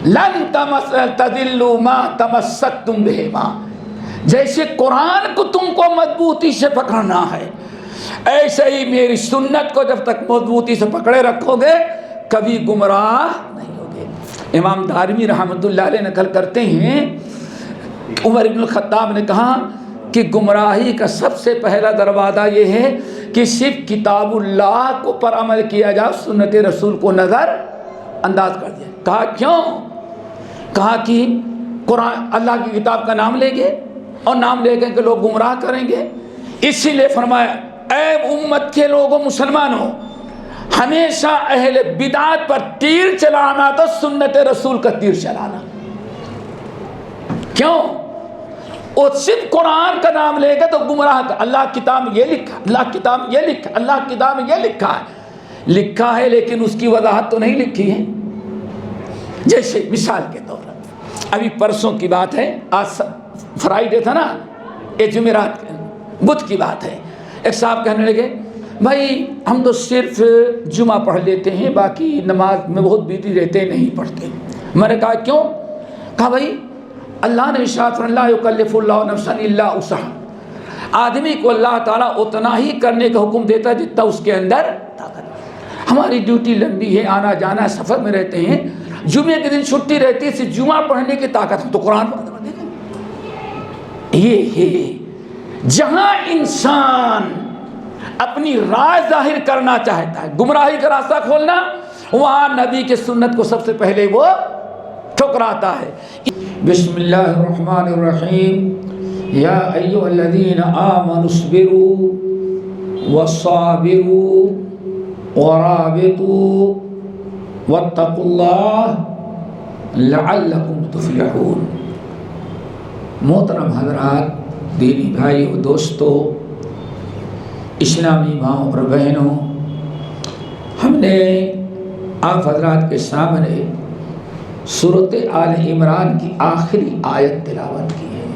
لن تضلوا ما تمسکتم بہما، جیسے قرآن کو تم کو مضبوطی سے پکڑنا ہے، ایسے ہی میری سنت کو جب تک مضبوطی سے پکڑے رکھو گے کبھی گمراہ نہیں ہوگے۔ امام دارمی رحمۃ اللہ علیہ نقل کرتے ہیں عمر بن الخطاب نے کہا کہ گمراہی کا سب سے پہلا دروازہ یہ ہے کہ صرف کتاب اللہ کو پر عمل کیا جائے، سنت رسول کو نظر انداز کر دیا۔ کہا کیوں؟ کہا کہ قرآن اللہ کی کتاب کا نام لیں گے اور نام لے کے لوگ گمراہ کریں گے، اسی لیے فرمایا اے امت کے لوگوں مسلمانوں، ہمیشہ اہل بدعت پر تیر چلانا تو سنت رسول کا تیر چلانا۔ کیوں؟ وہ صرف قرآن کا نام لے گا تو گمراہ کا، اللہ کتاب میں یہ لکھا، اللہ کتاب میں یہ لکھا، اللہ کتاب میں یہ لکھا ہے لیکن اس کی وضاحت تو نہیں لکھی ہے۔ جیسے مثال کے طور پر ابھی پرسوں کی بات ہے، آج فرائیڈے تھا نا، یہ جمعرات بدھ کی بات ہے، ایک صاحب کہنے لگے بھائی ہم تو صرف جمعہ پڑھ لیتے ہیں، باقی نماز میں بہت بزی رہتے ہیں، نہیں پڑھتے۔ میں نے کہا کیوں؟ کہا بھائی اللہ نے ارشاد لا یکلف اللہ نفسا الا وسعها، آدمی کو اللہ تعالیٰ اتنا ہی کرنے کا حکم دیتا ہے جتنا اس کے اندر طاقت۔ ہماری ڈیوٹی لمبی ہے، آنا جانا سفر میں رہتے ہیں، جمعے کے دن چھٹی رہتی ہے، صرف جمعہ پڑھنے کی طاقت ہم تو قرآن پڑھتے ہیں۔ یہ ہے جہاں انسان اپنی رائے ظاہر کرنا چاہتا ہے، گمراہی کا راستہ کھولنا، وہاں نبی کے سنت کو سب سے پہلے وہ ٹھکراتا ہے۔ بسم اللہ الرحمن الرحیم، یا ایھا الذین آمنوا اصبروا وصابروا ورابطوا واتقوا اللہ لعلکم تفلحون۔ محترم حضرات، دینی بھائیو، دوستو، اسلامی ماؤں اور بہنوں، ہم نے آپ حضرات کے سامنے سورۃ آل عمران کی آخری آیت تلاوت کی ہے،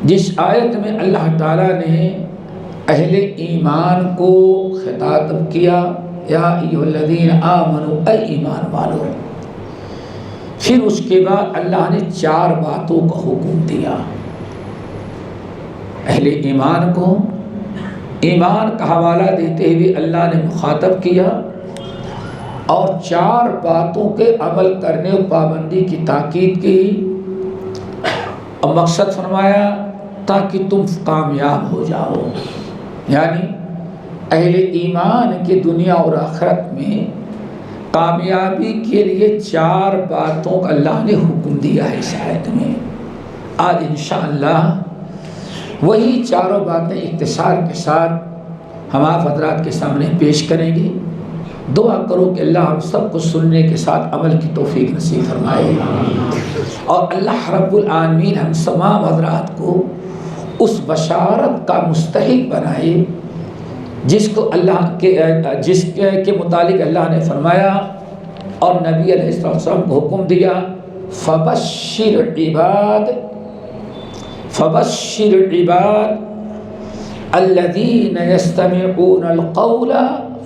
جس آیت میں اللہ تعالیٰ نے اہل ایمان کو خطاب کیا، یا ایھا الذین آمنوا، اے ایمان والو۔ پھر اس کے بعد اللہ نے 4 باتوں کا حکم دیا۔ اہل ایمان کو ایمان کا حوالہ دیتے ہوئے اللہ نے مخاطب کیا اور 4 باتوں کے عمل کرنے و پابندی کی تاکید کی، اور مقصد فرمایا تاکہ تم کامیاب ہو جاؤ۔ یعنی اہل ایمان کی دنیا اور آخرت میں کامیابی کے لیے 4 باتوں کا اللہ نے حکم دیا ہے اس آیت میں۔ آج انشاءاللہ وہی 4 باتیں اختصار کے ساتھ ہم آپ حضرات کے سامنے پیش کریں گے۔ دعا کرو کہ اللہ ہم سب کو سننے کے ساتھ عمل کی توفیق نصیب فرمائے، اور اللہ رب العالمین ہم تمام حضرات کو اس بشارت کا مستحق بنائے جس کو جس کے متعلق اللہ نے فرمایا اور نبی علیہ السلام کو حکم دیا، فبشر عباد الذین یستمعون القول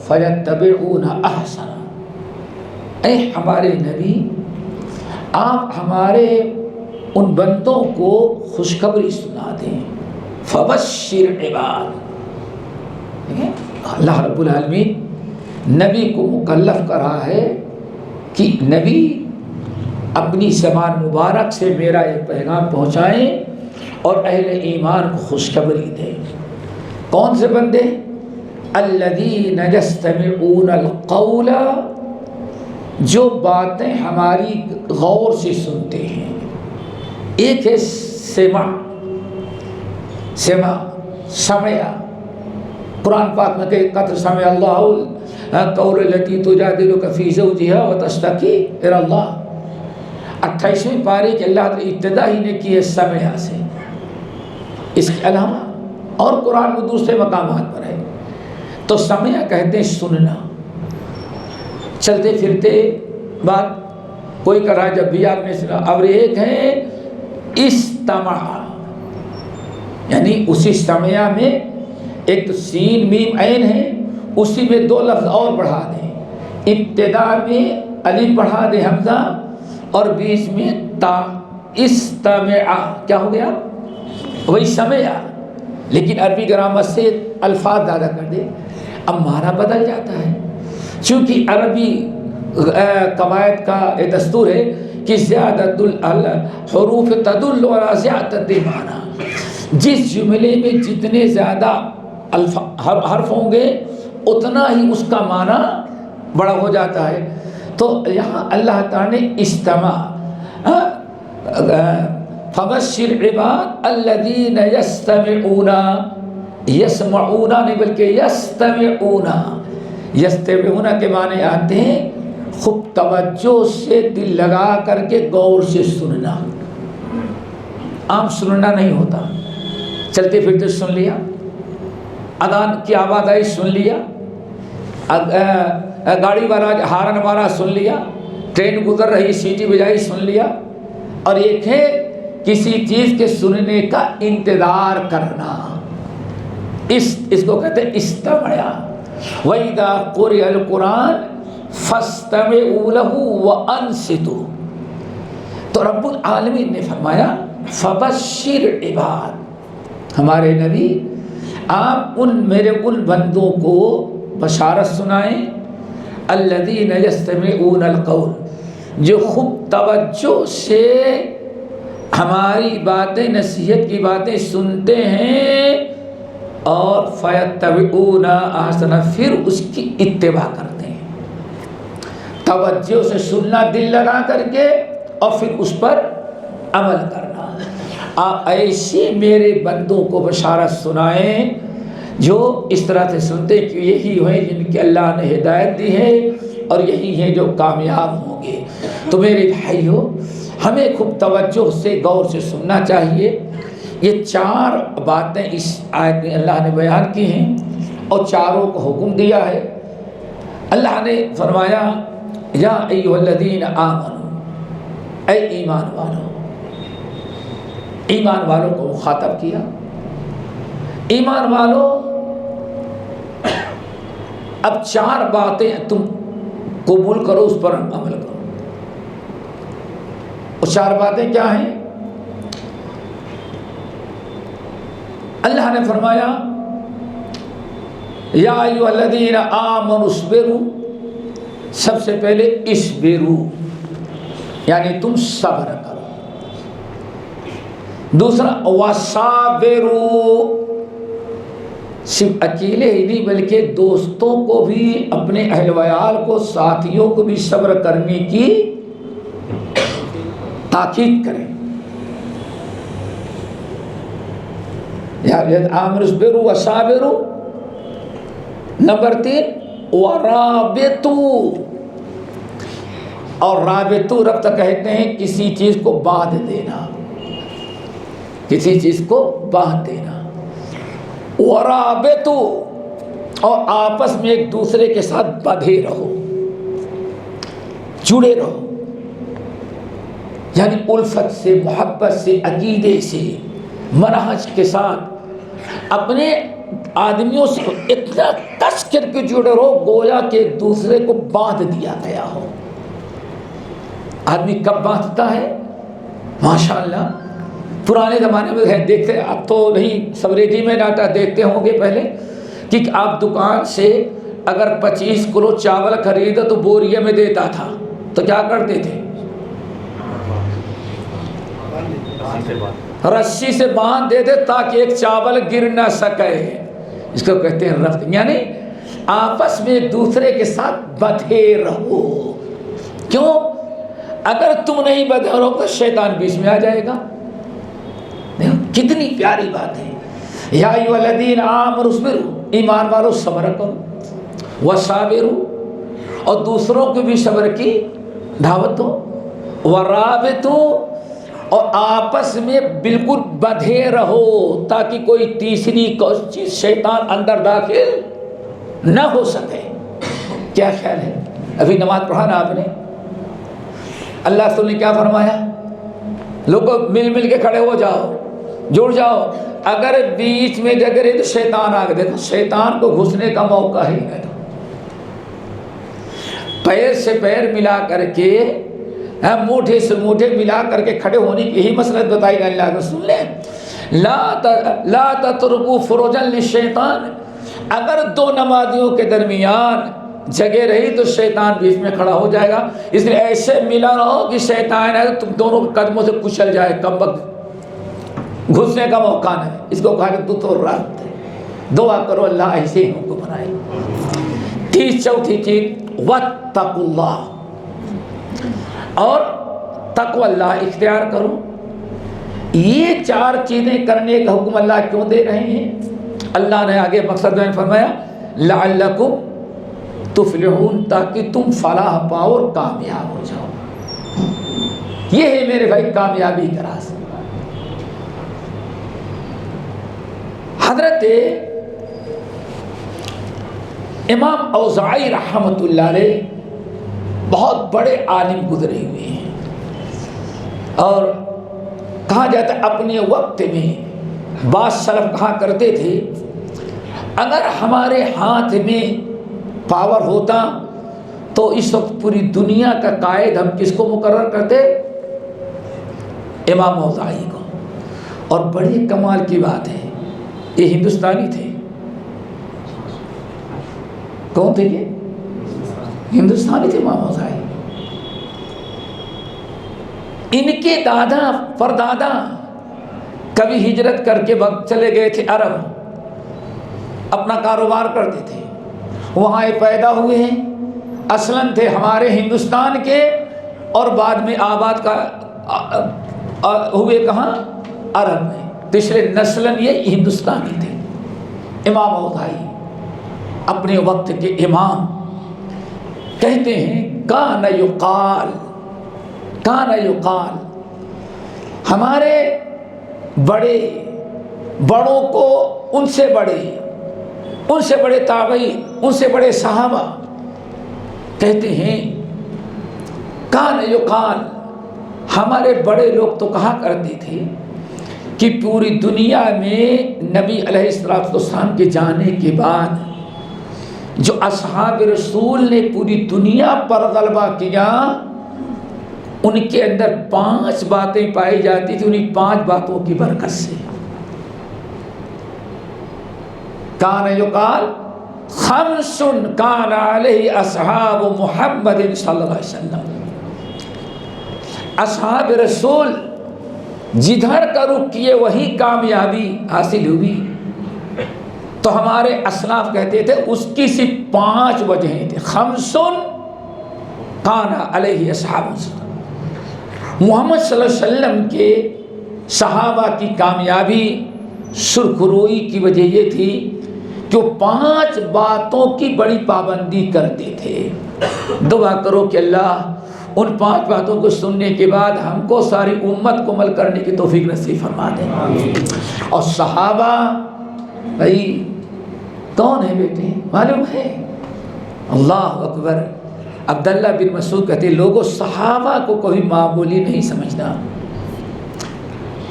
فیتبعون احسنہ۔ اے ہمارے نبی، آپ ہمارے ان بندوں کو خوشخبری سنا دیں۔ فبشر عباد، اللہ رب العالمین نبی کو مکلف کر رہا ہے کہ نبی اپنی زبان مبارک سے میرا یہ پیغام پہنچائیں اور اہل ایمان کو خوشخبری دیں۔ کون سے بندے؟ الذین یستمعون القول، جو باتیں ہماری غور سے سنتے ہیں۔ ایک ہے سمع، قرآن پاک میں کہ قد سمع اللہ قول التی تجادلک فی زوجہا وتشتکی الی اللہ۔ 28ویں پارے کے اللہ نے ابتدا ہی نے کی ہے سمع سے۔ اس کے علاوہ اور قرآن میں دوسرے مقامات پر ہے۔ تو سمع کہتے ہیں سننا، چلتے پھرتے بات کوئی کر رہا ہے جب بھی آپ نے سنا۔ اور ایک ہے استمع، یعنی اسی سمع میں ایک تو سین میم عین ہے، اسی میں 2 لفظ اور بڑھا دیں۔ ابتدا میں الف پڑھا دے حمزہ اور بیچ میں تا، استمع کیا ہو گیا؟ وہی سمع، لیکن عربی گرامر سے الفاظ زیادہ کر دے، اب معنی بدل جاتا ہے، چونکہ عربی قواعد کا ایک دستور ہے کہ زیادت الحروف تدل علی زیادت معنی، جس جملے میں جتنے زیادہ حرف ہوں گے اتنا ہی اس کا معنی بڑا ہو جاتا ہے۔ تو یہاں اللہ تعالیٰ نے استماع، فبشر عباد الذین یستمعون، یسمعون نہیں بلکہ یستمعون، یستمعون کے معنی آتے ہیں خوب توجہ سے دل لگا کر کے غور سے سننا، عام سننا نہیں ہوتا، چلتے پھرتے سن لیا، اذان کی آواز آئی سن لیا، گاڑی والا ہارن مارا سن لیا، ٹرین گزر رہی سیٹی بجائی سن لیا، اور ایک ہے کسی چیز کے سننے کا انتظار کرنا، اس کو کہتے ہیں استماع۔ وَإِذَا قُرِئَ الْقُرْآنُ فَاسْتَمِعُوا لَهُ وَأَنصِتُوا۔ تو رب العالمین نے فرمایا فَبَشِّرْ عِبَادِ، ہمارے نبی آپ میرے ان بندوں کو بشارت سنائیں، الذین یستمعون القول، جو خوب توجہ سے ہماری باتیں، نصیحت کی باتیں سنتے ہیں اور فیتبعون احسنہ، پھر اس کی اتباع کرتے ہیں۔ توجہ سے سننا دل لگا کر کے اور پھر اس پر عمل کرنا۔ آپ ایسی میرے بندوں کو بشارت سنائیں جو اس طرح سے سنتے کہ یہی ہیں جن کی اللہ نے ہدایت دی ہے اور یہی ہیں جو کامیاب ہوں گے۔ تو میرے بھائیو، ہمیں خوب توجہ سے غور سے سننا چاہیے۔ یہ چار باتیں اس آیت میں اللہ نے بیان کی ہیں اور چاروں کو حکم دیا ہے۔ اللہ نے فرمایا یا ایھا الذین آمنوا، اے ایمان والو، ایمان والوں کو مخاطب کیا، ایمان والو اب چار باتیں تم قبول کرو، اس پر عمل کرو۔ وہ چار باتیں کیا ہیں؟ اللہ نے فرمایا یا ایھا الذین آمنوا اصبروا، سب سے پہلے اصبروا یعنی تم صبر کرو۔ دوسرا وصابروا، صرف اکیلے ہی نہیں بلکہ دوستوں کو بھی، اپنے اہل ویال کو، ساتھیوں کو بھی صبر کرنے کی تاکید کریں۔ یا آمنوا اصبروا وصابروا۔ نمبر 3 ورابطوا، اور رابطو ربط کہتے ہیں کسی چیز کو باندھ دینا، کسی چیز کو باندھ دینا۔ ورابطو، اور آپس میں ایک دوسرے کے ساتھ بندھے رہو، جڑے رہو، یعنی الفت سے، محبت سے، عقیدے سے، منہج کے ساتھ اپنے آدمیوں سے اتنا کس کر کے جڑے رہو گویا کہ ایک دوسرے کو باندھ دیا گیا ہو۔ آدمی کب باندھتا ہے؟ ماشاءاللہ پرانے زمانے میں دیکھتے، اب تو نہیں، سب ریڈی میں ڈاٹا دیکھتے ہوں گے پہلے، کہ آپ دکان سے اگر 25 کلو چاول خریدے تو بوریے میں دیتا تھا، تو کیا کرتے تھے؟ رسی سے باندھ دیتے تاکہ ایک چاول گر نہ سکے۔ اس کو کہتے ہیں ربط، یعنی آپس میں ایک دوسرے کے ساتھ بندھے رہو۔ کیوں؟ اگر تم نہیں بندھے رہو تو شیطان بیچ میں آ جائے گا۔ کتنی پیاری بات ہے، یا ایھا الذین آمنوا اصبروا، ایمان والو صبر کرو، وصابروا، اور دوسروں کو بھی صبر کی دعوت دو، ورابطوا، اور آپس میں بالکل بندھے رہو تاکہ کوئی تیسری چیز شیطان اندر داخل نہ ہو سکے۔ کیا خیال ہے؟ ابھی نماز پڑھا نا آپ نے، اللہ تعالیٰ نے کیا فرمایا؟ لوگوں مل مل کے کھڑے ہو جاؤ، جڑ جاؤ، اگر بیچ میں جگہ رہی تو شیطان آ کے، دیکھو شیطان کو گھسنے کا موقع ہی ہے۔ پیر سے پیر ملا کر کے موٹھے سے موٹھے ملا کر کے کھڑے ہونے کی یہی مسلط بتائی گئی اللہ رسول نے. لا تترکوا فروجا للشیطان، اگر دو نمازیوں کے درمیان جگہ رہی تو شیطان بیچ میں کھڑا ہو جائے گا. اس لیے ایسے ملا رہو کہ شیطان ہے تم دونوں قدموں سے کچل جائے، کم وقت گھسنے کا موقع نہیں. اس کو کہا کہ تو رات دعا کرو اللہ ایسے ہی ہم کو بنائے. چوتھی چیز واتقوا اللہ، اور تقوی اللہ اختیار کرو. یہ چار چیزیں کرنے کا حکم اللہ کیوں دے رہے ہیں؟ اللہ نے آگے مقصد میں فرمایا لعلکم تفلحون، تاکہ تم فلاح پاؤ اور کامیاب ہو جاؤ. یہ ہے میرے بھائی کامیابی کا راستہ. حضرت امام اوزاعی رحمۃ اللہ علیہ بہت بڑے عالم گزرے ہوئے ہیں، اور کہا جاتا ہے اپنے وقت میں بعض سلف کہا کرتے تھے اگر ہمارے ہاتھ میں پاور ہوتا تو اس وقت پوری دنیا کا قائد ہم کس کو مقرر کرتے؟ امام اوزاعی کو. اور بڑی کمال کی بات ہے یہ ہندوستانی تھے. کون تھے یہ؟ ہندوستانی تھے امام اوزاعی. ان کے دادا پردادا کبھی ہجرت کر کے وقت چلے گئے تھے عرب، اپنا کاروبار کرتے تھے، وہاں پیدا ہوئے ہیں. اصلاً تھے ہمارے ہندوستان کے، اور بعد میں آباد کا ہوئے کہاں؟ عرب میں. تیسرے نسلاً یہ ہندوستانی تھے. امام اوزاعی اپنے وقت کے امام کہتے ہیں کان یقال ہمارے بڑوں کو ان سے بڑے تابعین، ان سے بڑے صحابہ کہتے ہیں کان یقال، ہمارے بڑے لوگ تو کہا کرتے تھے کہ پوری دنیا میں نبی علیہ السلام کے جانے کے بعد جو اصحاب رسول نے پوری دنیا پر غلبہ کیا، ان کے اندر 5 باتیں پائی جاتی تھی، انہیں 5 باتوں کی برکت سے. کان یقال خمس کان علیہ اصحاب محمد صلی اللہ علیہ وسلم. اصحاب رسول جدھر کا رخ کیے وہی کامیابی حاصل ہوئی. تو ہمارے اسلاف کہتے تھے اس کی صرف 5 وجہیں تھے. خمس کان علیہ اصحاب محمد صلی اللہ علیہ وسلم کے صحابہ کی کامیابی سرخ روئی کی وجہ یہ تھی کہ وہ 5 باتوں کی بڑی پابندی کرتے تھے. دعا کرو کہ اللہ ان 5 باتوں کو سننے کے بعد ہم کو ساری امت کو عمل کرنے کی توفیق نصیب فرما دے. اور صحابہ بھائی کون ہے بیٹے معلوم ہے؟ اللہ اکبر. عبداللہ بن مسعود کہتے ہیں لوگوں صحابہ کو کوئی معمولی نہیں سمجھنا.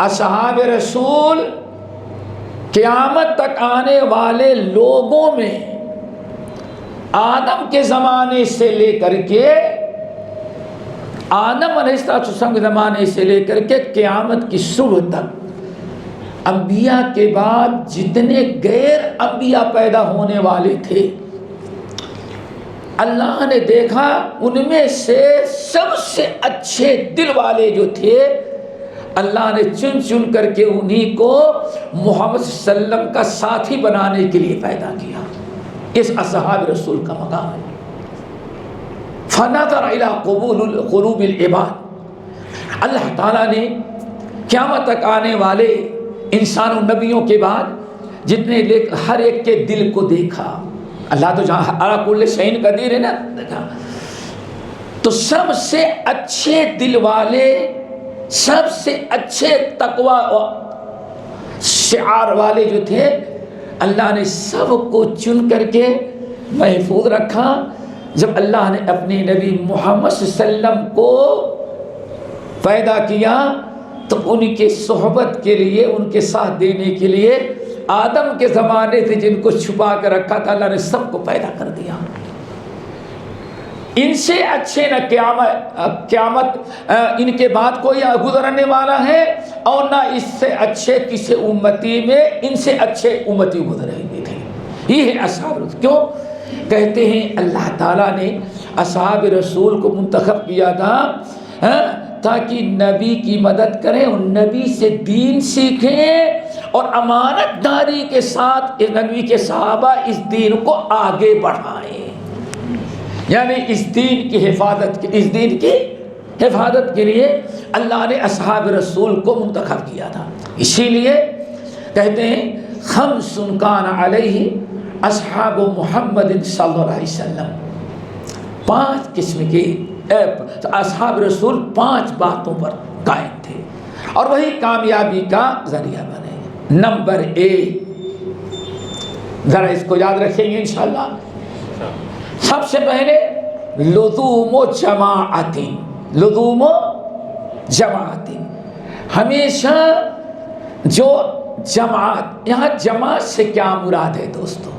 اصحاب رسول قیامت تک آنے والے لوگوں میں آدم کے زمانے سے لے کر کے آدم علیہ السلام کے زمانے سے لے کر کے قیامت کی صبح تک انبیاء کے بعد جتنے غیر انبیاء پیدا ہونے والے تھے اللہ نے دیکھا ان میں سے سب سے اچھے دل والے جو تھے اللہ نے چن چن کر کے انہی کو محمد صلی اللہ علیہ وسلم کا ساتھی بنانے کے لیے پیدا کیا. اس اصحاب رسول کا مقام ہے. فنظر الی قلوب العباد. اللہ تعالیٰ نے قیامت تک آنے والے انسانوں نبیوں کے بعد جتنے ہر ایک کے دل کو دیکھا. اللہ تو جہاں علی کل شیء قدیر ہے نا، دیکھا تو سب سے اچھے دل والے، سب سے اچھے تقوی شعار والے جو تھے اللہ نے سب کو چن کر کے محفوظ رکھا. جب اللہ نے اپنے نبی محمد صلی اللہ علیہ وسلم کو پیدا کیا تو ان کے صحبت کے لیے، ان کے ساتھ دینے کے لیے آدم کے زمانے سے جن کو چھپا کر رکھا تھا اللہ نے سب کو پیدا کر دیا. ان سے اچھے نہ قیامت ان کے بعد کوئی گزرنے والا ہے، اور نہ اس سے اچھے کسی امتی میں ان سے اچھے امتی گزرے ہوئے تھے. یہ ہے اصحاب رسول. کیوں کہتے ہیں اللہ تعالیٰ نے اصحاب رسول کو منتخب کیا تھا تاکہ نبی کی مدد کریں اور نبی سے دین سیکھیں اور امانت داری کے ساتھ نبی کے صحابہ اس دین کو آگے بڑھائیں. یعنی اس دین کی حفاظت کے لیے اللہ نے اصحاب رسول کو منتخب کیا تھا. اسی لیے کہتے ہیں خمس کان علیہ اصحاب محمد صلی اللہ علیہ وسلم. 5 قسم کے اصحاب رسول 5 باتوں پر قائم تھے اور وہی کامیابی کا ذریعہ بنے. نمبر 1، ذرا اس کو یاد رکھیں گے انشاءاللہ. سب سے پہلے لزوم و جماعت. لزوم و جماعت، ہمیشہ جو جماعت، یہاں جماعت سے کیا مراد ہے دوستو؟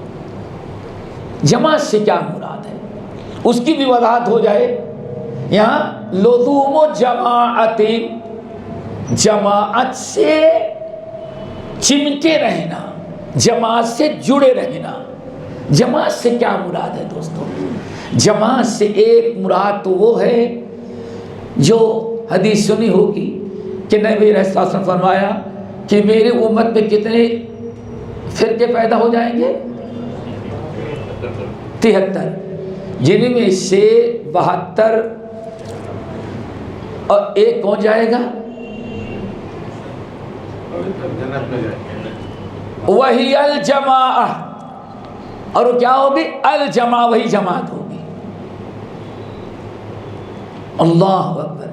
جماعت سے کیا مراد ہے اس کی بھی وضاحت ہو جائے. یہاں لزوم و جماعت، جماعت سے چمٹے رہنا، جماعت سے جڑے رہنا. جماعت سے کیا مراد ہے دوستو؟ جماعت سے ایک مراد تو وہ ہے جو حدیث سنی ہوگی کہ نبی علیہ الصلوۃ والسلام فرمایا کہ میری امت میں کتنے فرقے پیدا ہو جائیں گے؟ 73، جن میں سے 72 اور ایک کون جائے گا؟ وہی الجماعہ. اور وہ کیا ہوگی؟ الجماعہ، وہی جماعت ہوگی. اللہ اکبر.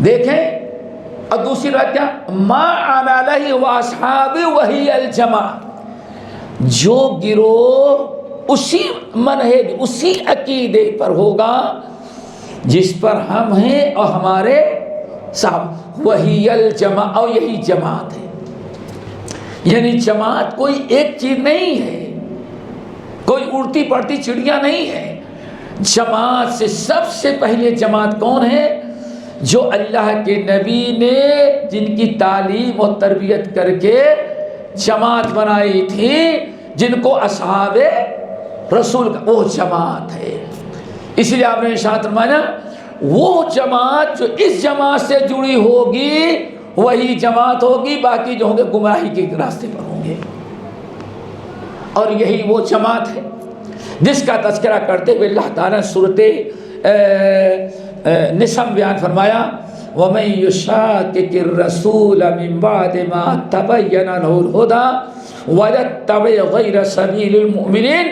دیکھیں اور دوسری بات کیا؟ ما انا علیہ واصحابی وہی الجماعہ. جو گروہ اسی منہج، اسی عقیدے پر ہوگا جس پر ہم ہیں اور ہمارے صاحب، وہی الجماعہ، اور یہی جماعت ہے. یعنی جماعت کوئی ایک چیز نہیں ہے، کوئی اڑتی پڑتی چڑیا نہیں ہے. جماعت سے سب سے پہلے جماعت کون ہے؟ جو اللہ کے نبی نے جن کی تعلیم اور تربیت کر کے جماعت بنائی تھی، جن کو اصحاب رسول کا، وہ جماعت ہے. اس لیے آپ نے ارشاد فرمایا وہ جماعت جو اس جماعت سے جڑی ہوگی وہی جماعت ہوگی، باقی جو ہوں گے گمراہی کے راستے پر ہوں گے. اور یہی وہ جماعت ہے جس کا تذکرہ کرتے ہوئے اللہ تعالیٰ نے سورۃ نساء بیان فرمایا وَمَن يُشَاقِقِ الرَّسُولَ مِن بَعْدِ مَا تَبَيَّنَ لَهُ الْهُدَىٰ وَيَتَّبِعْ غَيْرَ سَبِيلِ الْمُؤْمِنِينَ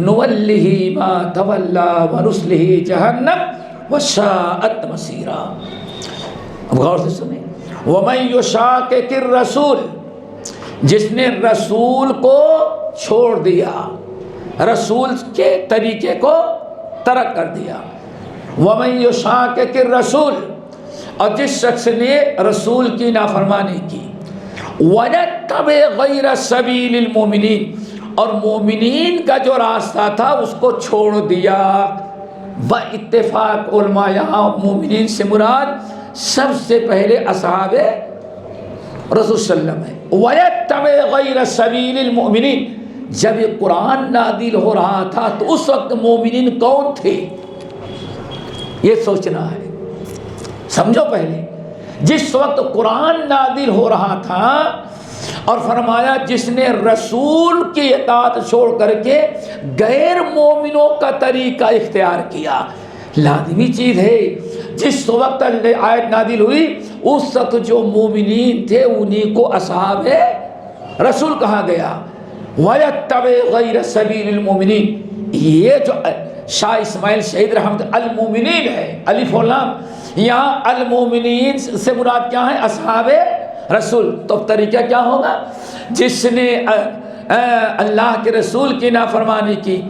نُوَلِّهِ مَا تَوَلَّىٰ وَنُصْلِهِ جَهَنَّمَ وَسَاءَتْ مَصِيرًا. اب غور سے سنیں. وَمَن يُشَاقِقِ الرَّسُولَ، جس نے رسول کو چھوڑ دیا، رسول کے طریقے کو ترک کر دیا. وَمَن يُشَاقِقِ الرَّسُولَ، اور جس شخص نے رسول کی نافرمانی کی، وَيَتَّبِعْ غَيْرَ سَبِيلِ الْمُؤْمِنِينَ، اور مومنین کا جو راستہ تھا اس کو چھوڑ دیا. باتفاق علماء یہاں مومنین سے مراد سب سے پہلے اصحاب رسول صلی اللہ علیہ وسلم ہے. وَيَتَّبِعْ غَيْرَ سَبِيلِ الْمُؤْمِنِينَ، جب یہ قرآن نازل ہو رہا تھا تو اس وقت مومنین کون تھے؟ یہ سوچنا ہے. سمجھو پہلے جس وقت قرآن نازل ہو رہا تھا اور فرمایا جس نے رسول کی اطاعت چھوڑ کر کے غیر مومنوں کا طریقہ اختیار کیا، لازمی چیز ہے. جس وقت آیت نازل ہوئی اس وقت جو مومنین تھے انہیں کو اصحاب رسول کہا گیا. وَيَتَّبِعْ غَيْرَ سَبِيلِ الْمُؤْمِنِينَ، یہ جو شاہ اسماعیل شہید رحمت المومنین ہے، الف و لام، یہاں المومنین سے مراد کیا ہے؟ اصحاب رسول. تو طریقہ کیا ہوگا؟ جس نے اللہ کے رسول کی نافرمانی کی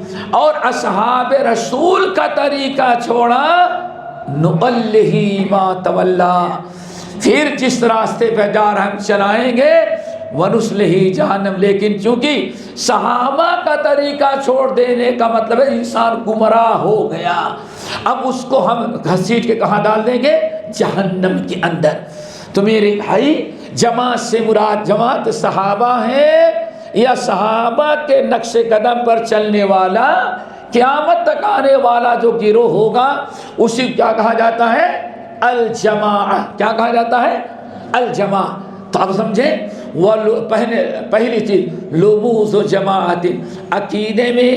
اور اصحاب رسول کا طریقہ چھوڑا، نُؤَلِّهِ مَا تَوَلَّىٰ، پھر جس راستے پہ جا رہے ہم چلائیں گے، وَنُصْلِهِ جہنم. لیکن چونکہ صحابہ کا طریقہ چھوڑ دینے کا مطلب ہے انسان گمراہ ہو گیا. اب اس کو ہم گھسیٹ کے کہاں ڈال دیں گے؟ جہنم کے اندر۔ تو میرے بھائی جماعت سے مراد جماعت صحابہ ہے یا صحابہ کے نقش قدم پر چلنے والا قیامت تک آنے والا جو گروہ ہوگا اسی کیا کہا جاتا ہے؟ الجماعہ۔ کیا کہا جاتا ہے؟ الجماعہ۔ تو آپ سمجھیں پہلی چیز لبوس و جماعت، عقیدے میں،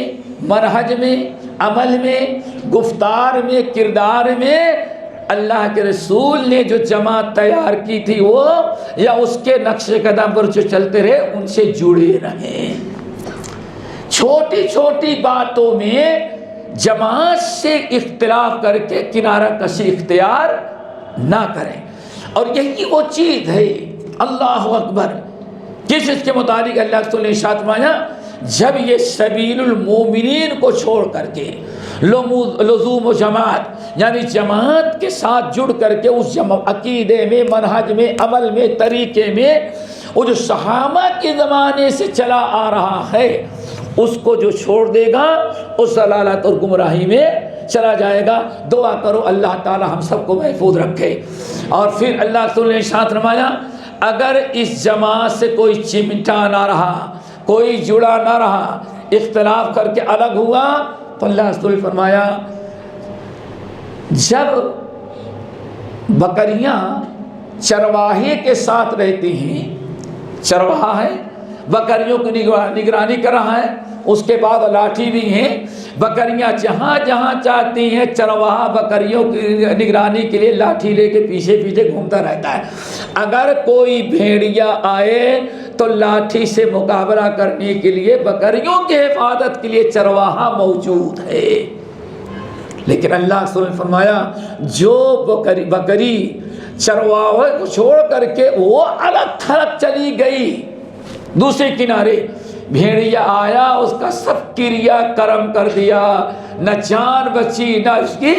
منہج میں، عمل میں، گفتار میں، کردار میں اللہ کے رسول نے جو جماعت تیار کی تھی وہ یا اس کے نقش قدم پر جو چلتے رہے ان سے جڑے رہیں۔ چھوٹی چھوٹی باتوں میں جماعت سے اختلاف کر کے کنارہ کشی اختیار نہ کریں۔ اور یہی وہ چیز ہے، اللہ اکبر، کس چیز کے متعلق اللہ کے رسول نے ارشاد فرمایا، جب یہ سبیل المومنین کو چھوڑ کر کے لزوم و جماعت یعنی جماعت کے ساتھ جڑ کر کے اس عقیدے میں، منہج میں، عمل میں، طریقے میں وہ جو صحابہ کے زمانے سے چلا آ رہا ہے اس کو جو چھوڑ دے گا اس ضلالت اور گمراہی میں چلا جائے گا۔ دعا کرو اللہ تعالی ہم سب کو محفوظ رکھے۔ اور پھر اللہ رسول نے ارشاد فرمایا اگر اس جماعت سے کوئی چمٹا نہ رہا، کوئی جڑا نہ رہا، اختلاف کر کے الگ ہوا تو اللہ رسول نے فرمایا جب بکریاں چرواہے کے ساتھ رہتی ہیں، چرواہا ہے بکریوں کی نگرانی کر رہا ہے، اس کے بعد لاٹھی بھی ہیں، بکریاں جہاں جہاں چاہتی ہیں چرواہا بکریوں کی نگرانی کے لیے لاٹھی لے کے پیچھے پیچھے گھومتا رہتا ہے۔ اگر کوئی بھیڑیا آئے تو لاٹھی سے مقابلہ کرنے کے لیے بکریوں کی حفاظت کے لیے چرواہا موجود ہے۔ لیکن اللہ رسول نے فرمایا جو بکری چرواہے کو چھوڑ کر کے وہ الگ تھلگ چلی گئی دوسرے کنارے، بھیڑیا آیا اس کا سب کریا کرم کر دیا، نہ جان بچی نہ اس کی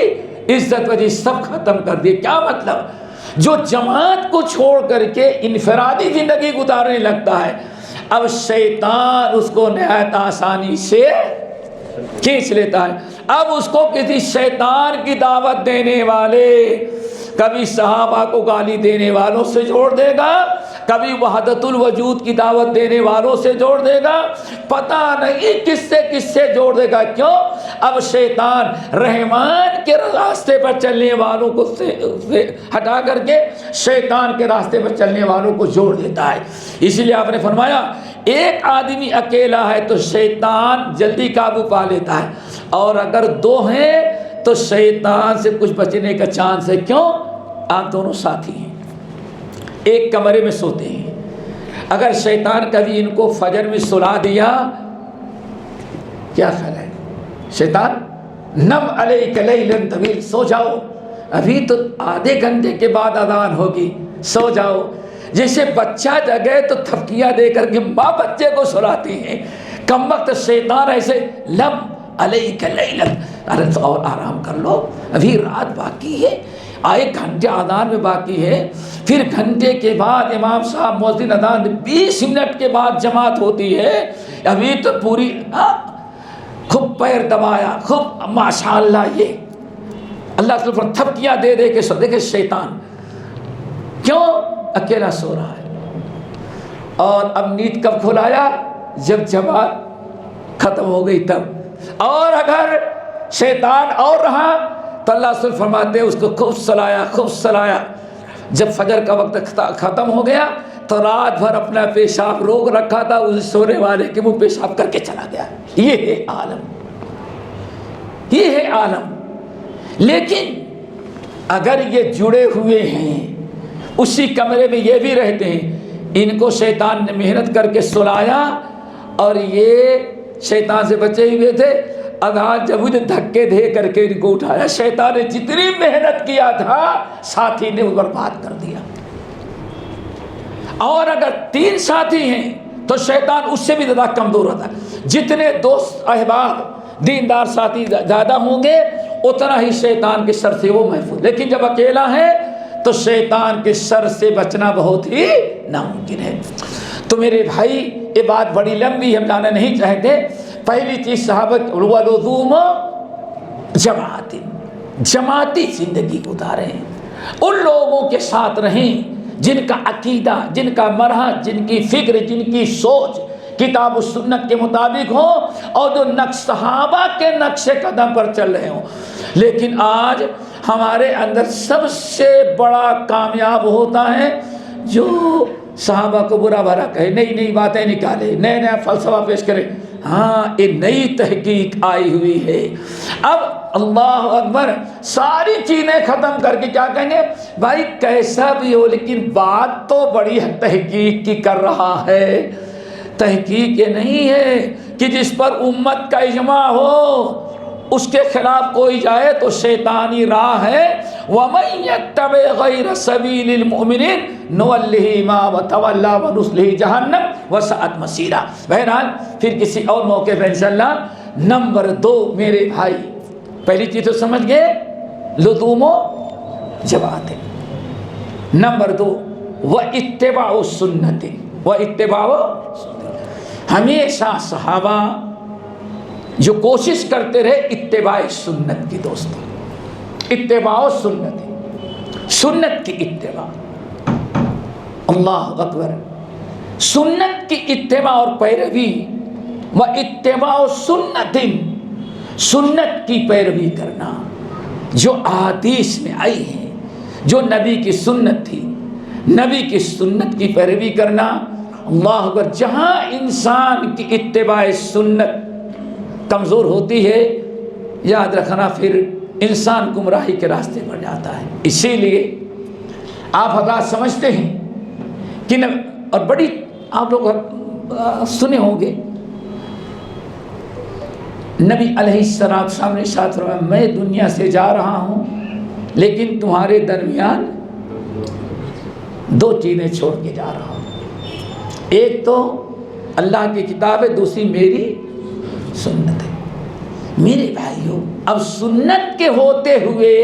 عزت بچی، سب ختم کر دیا۔ کیا مطلب؟ جو جماعت کو چھوڑ کر کے انفرادی زندگی گزارنے لگتا ہے اب شیطان اس کو نہایت آسانی سے کھینچ لیتا ہے۔ اب اس کو کسی شیطان کی دعوت دینے والے، کبھی صحابہ کو گالی دینے والوں سے جوڑ دے گا، کبھی وحدت الوجود کی دعوت دینے والوں سے جوڑ دے گا، پتہ نہیں کس سے جوڑ دے گا۔ کیوں؟ اب شیطان رحمان کے راستے پر چلنے والوں کو سے ہٹا کر کے شیطان کے راستے پر چلنے والوں کو جوڑ دیتا ہے۔ اس لیے آپ نے فرمایا ایک آدمی اکیلا ہے تو شیطان جلدی قابو پا لیتا ہے، اور اگر دو ہیں تو شیطان سے کچھ بچنے کا چانس ہے۔ کیوں؟ آپ دونوں ساتھی ہیں، ایک کمرے میں سوتے ہیں، اگر شیطان کبھی ان کو فجر میں سلا دیا کیا خیال ہے؟ شیطان نم علیک لیلن طویل، سو جاؤ، ابھی تو آدھے گھنٹے کے بعد اذان ہوگی، سو جاؤ۔ جیسے بچہ جگے تو تھپکیاں دے کر کے ماں بچے کو سلاتی ہیں، کم وقت شیطان ایسے لم علیک لیلن، ارے اور آرام کر لو، ابھی رات باقی ہے، ایک گھنٹے اذان میں باقی ہے، پھر گھنٹے کے بعد امام صاحب مؤذن اذان 20 منٹ کے بعد جماعت ہوتی ہے، ابھی تو پوری خوب پیر دبایا، خوب ماشاءاللہ، یہ اللہ کے اوپر تھپکیاں دے دے کے سو۔ دیکھیں شیطان کیوں اکیلا سو رہا ہے، اور اب نیند کب کھلایا؟ جب جماعت ختم ہو گئی تب۔ اور اگر شیطان اور رہا تو اللہ رسول فرماتے ہیں اس کو خوب سلایا، خوب سلایا، جب فجر کا وقت ختم ہو گیا تو رات بھر اپنا پیشاب روک رکھا تھا اس سونے والے کے منہ پیشاب کر کے چلا گیا۔ یہ ہے عالم، یہ ہے عالم۔ لیکن اگر یہ جڑے ہوئے ہیں، اسی کمرے میں یہ بھی رہتے ہیں، ان کو شیطان نے محنت کر کے سلایا اور یہ شیطان سے بچے ہوئے تھے، اذان جب مجھے دھکے دے کر کے ان کو اٹھایا، شیطان نے جتنی محنت کیا تھا ساتھی نے برباد کر دیا۔ اور اگر 3 ساتھی ہیں تو شیطان اس سے بھی زیادہ کمزور ہوتا ہے۔ جتنے دوست احباب دیندار ساتھی زیادہ ہوں گے اتنا ہی شیطان کے شر سے وہ محفوظ، لیکن جب اکیلا ہے تو شیطان کے شر سے بچنا بہت ہی ناممکن ہے۔ تو میرے بھائی یہ بات بڑی لمبی ہم جانا نہیں چاہتے۔ پہلی چیز صحابہ لزوم جماعت، جماعتی زندگی گزاریں، ان لوگوں کے ساتھ رہیں جن کا عقیدہ، جن کا مرحلہ، جن کی فکر، جن کی سوچ کتاب و سنت کے مطابق ہو اور جو صحابہ کے نقش قدم پر چل رہے ہوں۔ لیکن آج ہمارے اندر سب سے بڑا کامیاب ہوتا ہے جو صحابہ کو برا بھلا کہے، نئی نئی باتیں نکالے، نئے نیا فلسفہ پیش کرے۔ ہاں، یہ نئی تحقیق آئی ہوئی ہے۔ اب اللہ اکبر، ساری چیزیں ختم کر کے کیا کہیں گے؟ بھائی کیسا بھی ہو لیکن بات تو بڑی تحقیق کی کر رہا ہے۔ تحقیق یہ نہیں ہے کہ جس پر امت کا اجماع ہو اس کے خلاف کوئی جائے تو شیطانی راہ ہے۔ وَمَن يَتَّبِعْ غَيْرَ سَبِيلِ الْمُؤْمِنِينَ نُوَلِّهِ مَا وَتَوَلَّى وَنُصْلِهِ جَهَنَّمَ وَسَاءَتْ مَصِيرًا۔ بہرحال پھر کسی اور موقع پہ انشاءاللہ۔ نمبر 2 میرے بھائی، پہلی چیز تو سمجھ گئے لزوم و جماعت۔ نمبر 2 وَاتِّبَاعُ السُّنَّةِ، وَاتِّبَاعُ ہمیشہ صحابہ جو کوشش کرتے رہے اتباع سنت کی، دوستوں اتباع سنت، سنت کی اتباع۔ اللہ اکبر، سنت کی اتباع اور پیروی، و اتباع سنت، سنت کی پیروی کرنا جو احادیث میں آئی ہے، جو نبی کی سنت تھی، نبی کی سنت کی پیروی کرنا۔ اللہ اکبر، جہاں انسان کی اتباع سنت کمزور ہوتی ہے، یاد رکھنا پھر انسان گمراہی کے راستے پر جاتا ہے۔ اسی لیے آپ حضرات سمجھتے ہیں کہ اور بڑی آپ لوگ سنے ہوں گے، نبی علیہ السلام نے ارشاد فرمایا میں دنیا سے جا رہا ہوں لیکن تمہارے درمیان 2 چیزیں چھوڑ کے جا رہا ہوں، ایک تو اللہ کی کتاب ہے، دوسری میری سنت ہے۔ میرے بھائیوں، اب سنت کے ہوتے ہوئے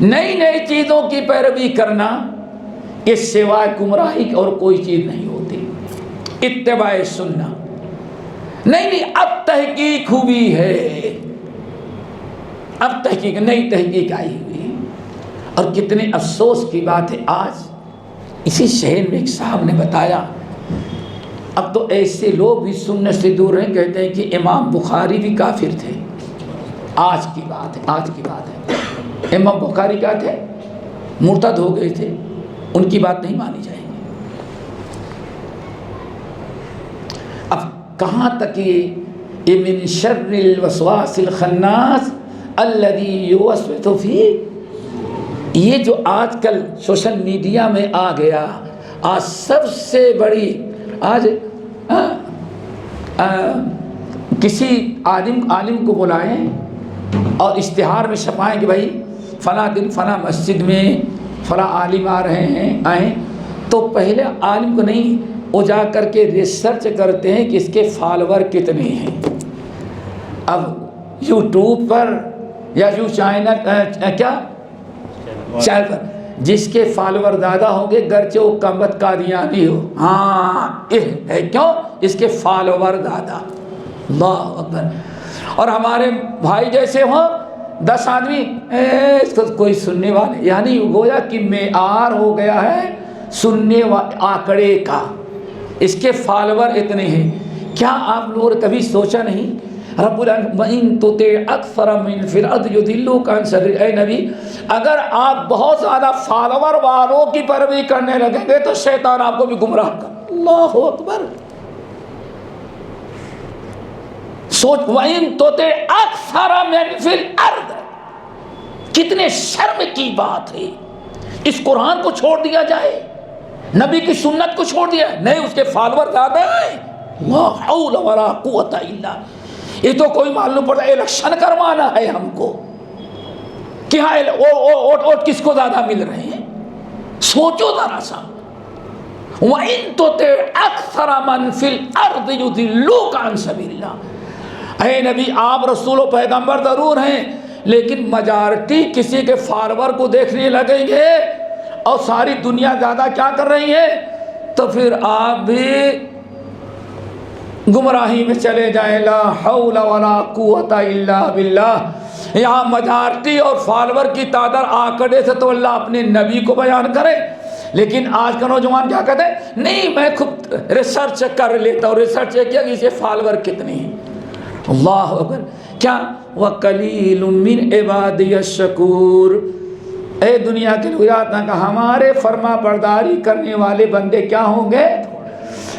نئی نئی چیزوں کی پیروی کرنا، اس سوائے گمراہی اور کوئی چیز نہیں ہوتی۔ اتباع سنت نہیں، اب تحقیق ہوئی ہے، اب تحقیق، نئی تحقیق آئی ہوئی ہے۔ اور کتنے افسوس کی بات ہے، آج اسی شہر میں ایک صاحب نے بتایا، اب تو ایسے لوگ بھی سنت سے دور ہیں، کہتے ہیں کہ امام بخاری بھی کافر تھے۔ آج کی بات ہے، آج کی بات ہے، امام بخاری کیا تھے؟ مرتد ہو گئے تھے، ان کی بات نہیں مانی جائے گی۔ اب کہاں تک یہ من شر الوسواس الخناس الذی یوسوس فی، یہ جو آج کل سوشل میڈیا میں آ گیا، آج سب سے بڑی، آج کسی عالم کو بلائیں اور اشتہار میں چھپائیں کہ بھائی فلاں دن فلاں مسجد میں فلاں عالم آ رہے ہیں، آئیں، تو پہلے عالم کو نہیں، وہ جا کر کے ریسرچ کرتے ہیں کہ اس کے فالوور کتنے ہیں۔ اب یوٹیوب پر یا چینل پر جس کے فالوور زیادہ ہوں گے، گرچہ وہ کمبخت قادیانی ہو، ہاں ہے، کیوں؟ اس کے فالوور زیادہ۔ اللہ اکبر۔ اور ہمارے بھائی جیسے ہوں 10 آدمی، اس کو کوئی سننے والے، یعنی گویا کہ معیار ہو گیا ہے سننے آنکڑے کا، اس کے فالوور اتنے ہیں۔ کیا آپ لوگوں نے کبھی سوچا نہیں رب العالمین تو اکثر من فی الارض یضلوک عن سبیل، اے نبی اگر آپ بہت زیادہ فالوور والوں کی پیروی کرنے لگیں گے تو شیطان آپ کو بھی گمراہ کر۔ اللہ اکبر، سوچ، وَإِن تُطِعْ أَكْثَرَ مِن فِي الْأَرْضِ، کتنے شرم کی بات ہے، اس قرآن کو چھوڑ دیا جائے، نبی کی سنت کو چھوڑ دیا، نہیں اس کے فالوور زیادہ ہیں۔ لا حول ولا قوت الا، یہ تو کوئی معلوم پڑتا ہے الیکشن کروانا ہے ہم کو کہ ہاں ووٹ کس کو زیادہ مل رہے ہیں۔ سوچو ذرا سا، وَإِن تُطِعْ أَكْثَرَ مَن فِي الْأَرْضِ يُضِلُّوكَ عَن سَبِيلِ اللَّهِ، اے نبی آپ رسول و پیغمبر ضرور ہیں لیکن میجارٹی کسی کے فالوور کو دیکھنے لگیں گے اور ساری دنیا زیادہ کیا کر رہی ہے، تو پھر آپ بھی گمراہی میں چلے جائیں. لا حول ولا قوت الا باللہ. یہاں میجارٹی اور فالوور کی تعداد آنکڑے سے تو اللہ اپنے نبی کو بیان کرے، لیکن آج کا نوجوان کیا کہتے ہیں؟ نہیں میں خود ریسرچ کر لیتا ہوں. ریسرچ کیا کہ اسے فالوور کتنے ہیں. اللہ اکبر. کیا وَقَلِيلٌ مِّنْ عِبَادِيَ الشَّكُورُ. اے دنیا کے لوگ یاد نہ کہ ہمارے فرما برداری کرنے والے بندے کیا ہوں گے.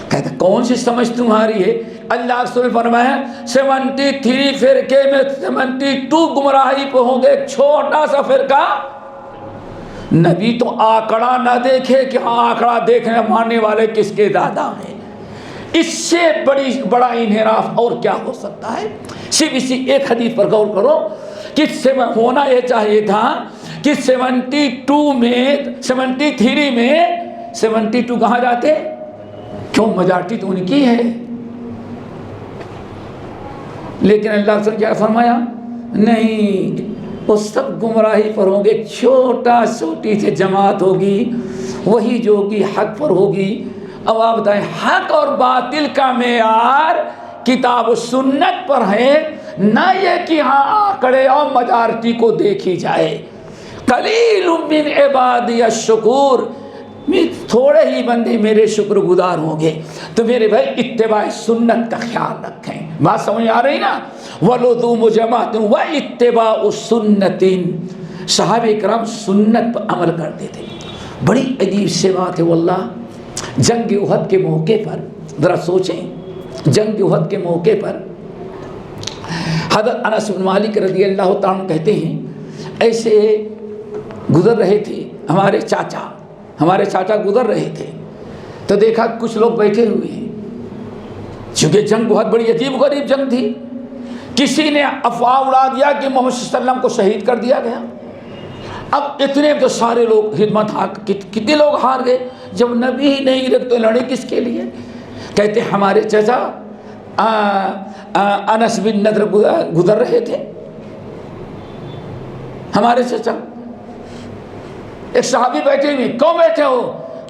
کہتے کون سی سمجھ تمہاری ہے؟ اللہ رسول فرمایا 73 فرقے میں 72 گمراہی پہ ہوں گے. ایک چھوٹا سا فرقہ. نبی تو آنکڑا نہ دیکھے کہ ہاں آنکڑا دیکھنے ماننے والے کس کے زیادہ ہیں. اس سے بڑا انحراف اور کیا ہو سکتا ہے. صرف اسی ایک حدیث پر غور کرو کہ ہونا یہ چاہیے تھا کہ 72 میں 73 میں 72 کہاں جاتے؟ کیوں میجارٹی تو ان کی ہے. لیکن اللہ نے کیا فرمایا؟ نہیں، وہ سب گمراہی پر ہوں گے. چھوٹی سی جماعت ہوگی وہی جو ہوگی حق پر ہوگی. اب آپ بتائیں حق اور باطل کا معیار کتاب و سنت پر ہے، نہ یہ کہ ہاں آنکڑے اور میجارٹی کو دیکھی جائے. قلیل من عبادی الشکور. تھوڑے ہی بندے میرے شکر گزار ہوں گے. تو میرے بھائی اتباع سنت کا خیال رکھیں. بات سمجھ آ رہی نا؟ وَلُزُومُ جَمَاعَةٍ وَاتِّبَاعُ سُنَّةٍ. صحابہ کرام سنت پر عمل کرتے تھے. بڑی عجیب سے بات ہے واللہ. جنگ احد کے موقع پر ذرا سوچیں، جنگ احد کے موقع پر حضرت انس بن مالک رضی اللہ تعالیٰ عنہ کہتے ہیں ایسے گزر رہے تھے ہمارے چاچا گزر رہے تھے تو دیکھا کچھ لوگ بیٹھے ہوئے ہیں. چونکہ جنگ بہت بڑی عجیب غریب جنگ تھی. کسی نے افواہ اڑا دیا کہ محمد صلی اللہ علیہ وسلم کو شہید کر دیا گیا. اب اتنے تو سارے لوگ خدمت کتنے لوگ ہار گئے. جب نبی ہی نہیں رکھ تو لڑے کس کے لیے؟ کہتے ہمارے چچا انس بن نضر گزر رہے تھے. ہمارے چچا ایک صحابی بیٹھے ہوئے. کیوں بیٹھے ہو؟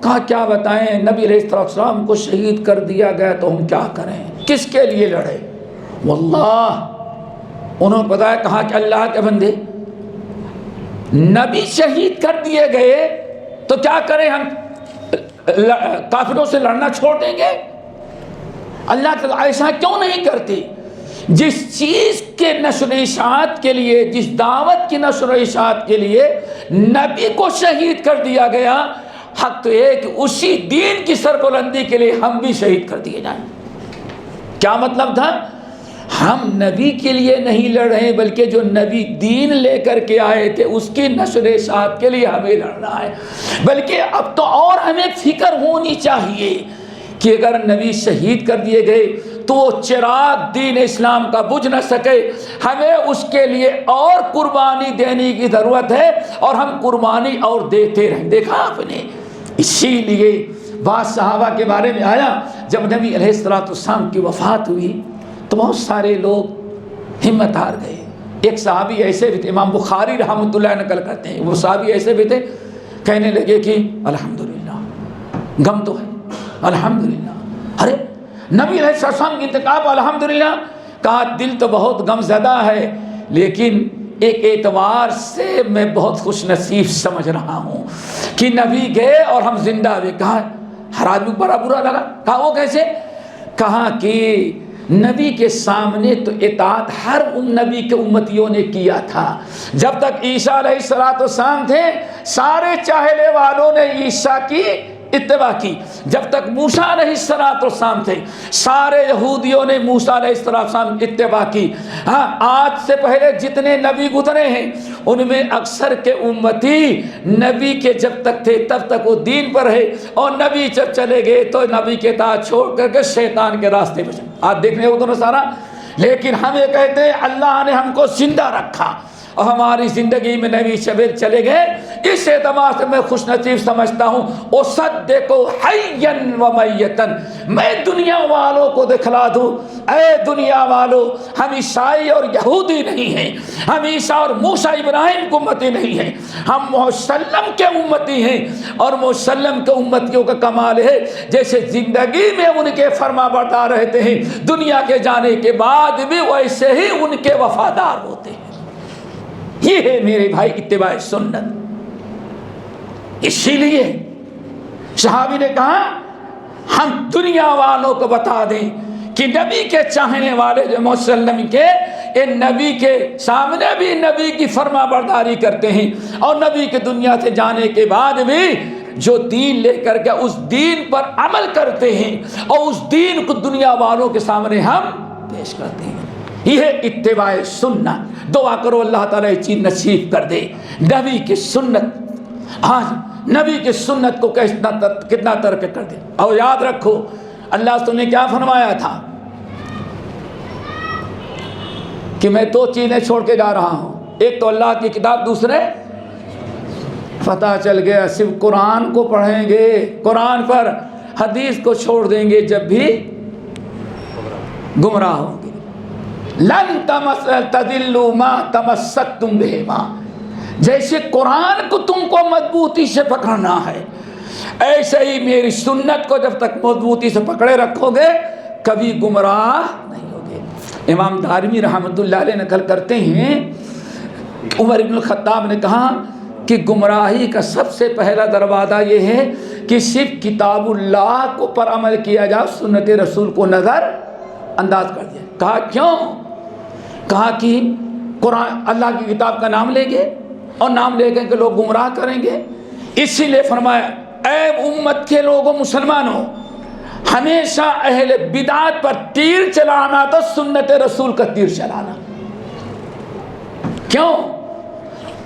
کہا کیا بتائیں نبی علیہ السلام کو شہید کر دیا گیا تو ہم کیا کریں، کس کے لیے لڑے. واللہ انہوں نے بتایا کہا کہ اللہ کے بندے نبی شہید کر دیے گئے تو کیا کریں، ہم کافروں سے لڑنا چھوڑ دیں گے؟ اللہ تعالیٰ ایسا کیوں نہیں کرتی؟ جس چیز کے نشر و اشاعت کے لیے، جس دعوت کی نشر و اشاعت کے لیے نبی کو شہید کر دیا گیا، حق تو یہ کہ اسی دین کی سربلندی کے لیے ہم بھی شہید کر دیے جائیں. کیا مطلب تھا؟ ہم نبی کے لیے نہیں لڑ رہے بلکہ جو نبی دین لے کر کے آئے تھے اس کی نشر اشاعت کے لیے ہمیں لڑنا ہے. بلکہ اب تو اور ہمیں فکر ہونی چاہیے کہ اگر نبی شہید کر دیے گئے تو وہ چراغ دین اسلام کا بجھ نہ سکے. ہمیں اس کے لیے اور قربانی دینے کی ضرورت ہے اور ہم قربانی اور دیتے رہیں. دیکھا آپ نے؟ اسی لیے بعض صحابہ کے بارے میں آیا جب نبی علیہ السلام کی وفات ہوئی تو بہت سارے لوگ ہمت ہار گئے. ایک صحابی ایسے بھی تھے، امام بخاری رحمۃ اللہ نقل کرتے ہیں، وہ صحابی ایسے بھی تھے کہنے لگے کہ الحمدللہ غم تو ہے، الحمدللہ. ارے نبی علیہ السلام کی انتقال الحمدللہ کہا دل تو بہت غم زدہ ہے لیکن ایک اعتبار سے میں بہت خوش نصیب سمجھ رہا ہوں کہ نبی گئے اور ہم زندہ ہوئے. کہا ہر آدمی بڑا برا لگا. کہا وہ کیسے؟ کہا کہ نبی کے سامنے تو اطاعت ہر نبی کے امتیوں نے کیا تھا. جب تک عیسیٰ علیہ السلام تھے سارے چاہنے والوں نے عیسیٰ کی اتباع کی. جب تک موسیٰ علیہ السلام تھے سارے یہودیوں نے موسیٰ علیہ السلام اتباع کی. ہاں آج سے پہلے جتنے نبی گزرے ہیں ان میں اکثر کے امتی نبی کے جب تک تھے تب تک وہ دین پر ہے اور نبی جب چلے گئے تو نبی کے اطاعت چھوڑ کر کے شیطان کے راستے پہ آج دیکھنے کو تو سارا. لیکن ہم یہ کہتے ہیں اللہ نے ہم کو زندہ رکھا اور ہماری زندگی میں نبی شبیر چلے گئے، اس اعتبار سے میں خوش نصیب سمجھتا ہوں۔ اصدق حیا و میتا، میں دنیا والوں کو دکھلا دوں، اے دنیا والو، ہم عیسائی اور یہودی نہیں ہیں، ہم عیسیٰ اور موسیٰ ابراہیم کی امتی نہیں ہیں، ہم مسلم کے امتی ہیں، اور مسلم کے امتیوں کا کمال ہے جیسے زندگی میں ان کے فرما بردار رہتے ہیں، دنیا کے جانے کے بعد بھی ویسے ہی ان کے وفادار ہوتے ہیں۔ یہ ہے میرے بھائی اتباع سنت۔ اسی لیے صحابی نے کہا ہم دنیا والوں کو بتا دیں کہ نبی کے چاہنے والے جو مسلم کے، ان نبی کے سامنے بھی نبی کی فرما برداری کرتے ہیں، اور نبی کے دنیا سے جانے کے بعد بھی جو دین لے کر کے اس دین پر عمل کرتے ہیں، اور اس دین کو دنیا والوں کے سامنے ہم پیش کرتے ہیں۔ یہ ہے اتباع سنت۔ دعا کرو اللہ تعالیٰ یہ چیز نصیب کر دے، نبی کی سنت۔ آج نبی کی سنت کو کتنا ترک کر دے۔ اور یاد رکھو اللہ نے کیا فرمایا تھا کہ میں دو چیزیں چھوڑ کے جا رہا ہوں، ایک تو اللہ کی کتاب، دوسرے پتہ چل گیا صرف قرآن کو پڑھیں گے، قرآن پر حدیث کو چھوڑ دیں گے جب بھی گمراہ ہوں گے۔ لن تضلوا ما تمسکتم بہما، جیسے قرآن کو تم کو مضبوطی سے پکڑنا ہے، ایسے ہی میری سنت کو جب تک مضبوطی سے پکڑے رکھو گے کبھی گمراہ نہیں ہوگے۔ امام دارمی رحمۃ اللہ علیہ نقل کرتے ہیں عمر بن الخطاب نے کہا کہ گمراہی کا سب سے پہلا دروازہ یہ ہے کہ صرف کتاب اللہ کو پر عمل کیا جائے، سنت رسول کو نظر انداز کر دیا۔ کہا کیوں؟ کہا کہ قرآن اللہ کی کتاب کا نام لیں گے اور نام لے کر کے لوگ گمراہ کریں گے، اسی لیے فرمایا اے امت کے لوگوں مسلمانوں، ہمیشہ اہل بدعات پر تیر چلانا تو سنت رسول کا تیر چلانا۔ کیوں؟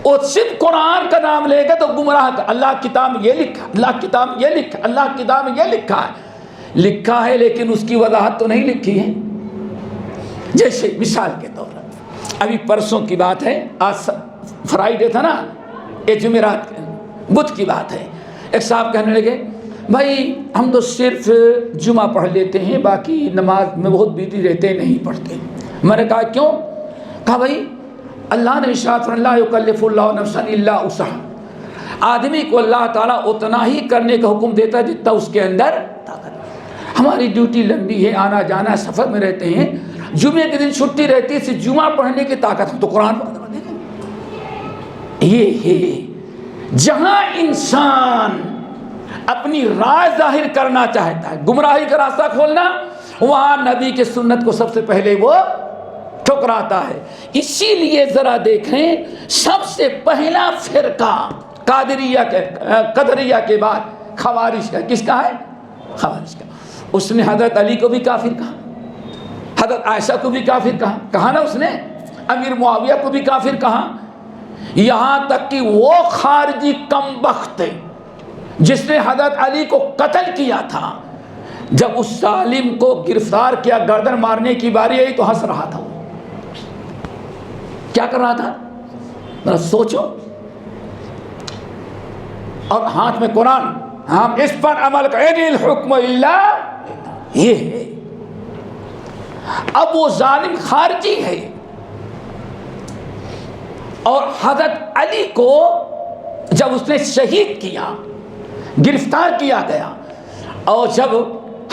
اور صرف قرآن کا نام لے گا تو گمراہ کا، اللہ کتاب میں یہ لکھا، اللہ کتاب میں یہ لکھا، اللہ کتاب میں یہ لکھا ہے لیکن اس کی وضاحت تو نہیں لکھی ہے۔ جیسے مثال کے طور پر ابھی پرسوں کی بات ہے، آج فرائیڈے تھا نا، یہ جمعرات بدھ کی بات ہے، ایک صاحب کہنے لگے بھائی ہم تو صرف جمعہ پڑھ لیتے ہیں، باقی نماز میں بہت بزی رہتے ہیں، نہیں پڑھتے۔ میں نے کہا کیوں؟ کہا بھائی اللہ نے ارشاد فرمایا لا یکلف اللہ نفسا الا وسعها، آدمی کو اللہ تعالیٰ اتنا ہی کرنے کا حکم دیتا ہے جتنا اس کے اندر طاقت ہے۔ ہماری ڈیوٹی لمبی ہے، آنا جانا سفر میں رہتے ہیں، جمعے کے دن چھٹی رہتی ہے، صرف جمعہ پڑھنے کی طاقت ہے تو قرآن پڑھنے کا۔ یہ ہے جہاں انسان اپنی رائے ظاہر کرنا چاہتا ہے، گمراہی کا راستہ کھولنا، وہاں نبی کے سنت کو سب سے پہلے وہ ٹھکراتا ہے۔ اسی لیے ذرا دیکھیں سب سے پہلا فرقہ قدریہ کے بعد خوارج کا، کس کا ہے؟ خوارج کا۔ اس نے حضرت علی کو بھی کافر کہا، حضرت عائشہ کو بھی کافر کہا نا، اس نے امیر معاویہ کو بھی کافر کہا، یہاں تک کہ وہ خارجی کم بخت جس نے حضرت علی کو قتل کیا تھا، جب اس ظالم کو گرفتار کیا، گردن مارنے کی باری آئی تو ہنس رہا تھا۔ وہ کیا کر رہا تھا ذرا سوچو، اور ہاتھ میں قرآن، ہم اس پر عمل کریں، الحکم الا یہ ہے۔ اب وہ ظالم خارجی ہے، اور حضرت علی کو جب اس نے شہید کیا، گرفتار کیا گیا، اور جب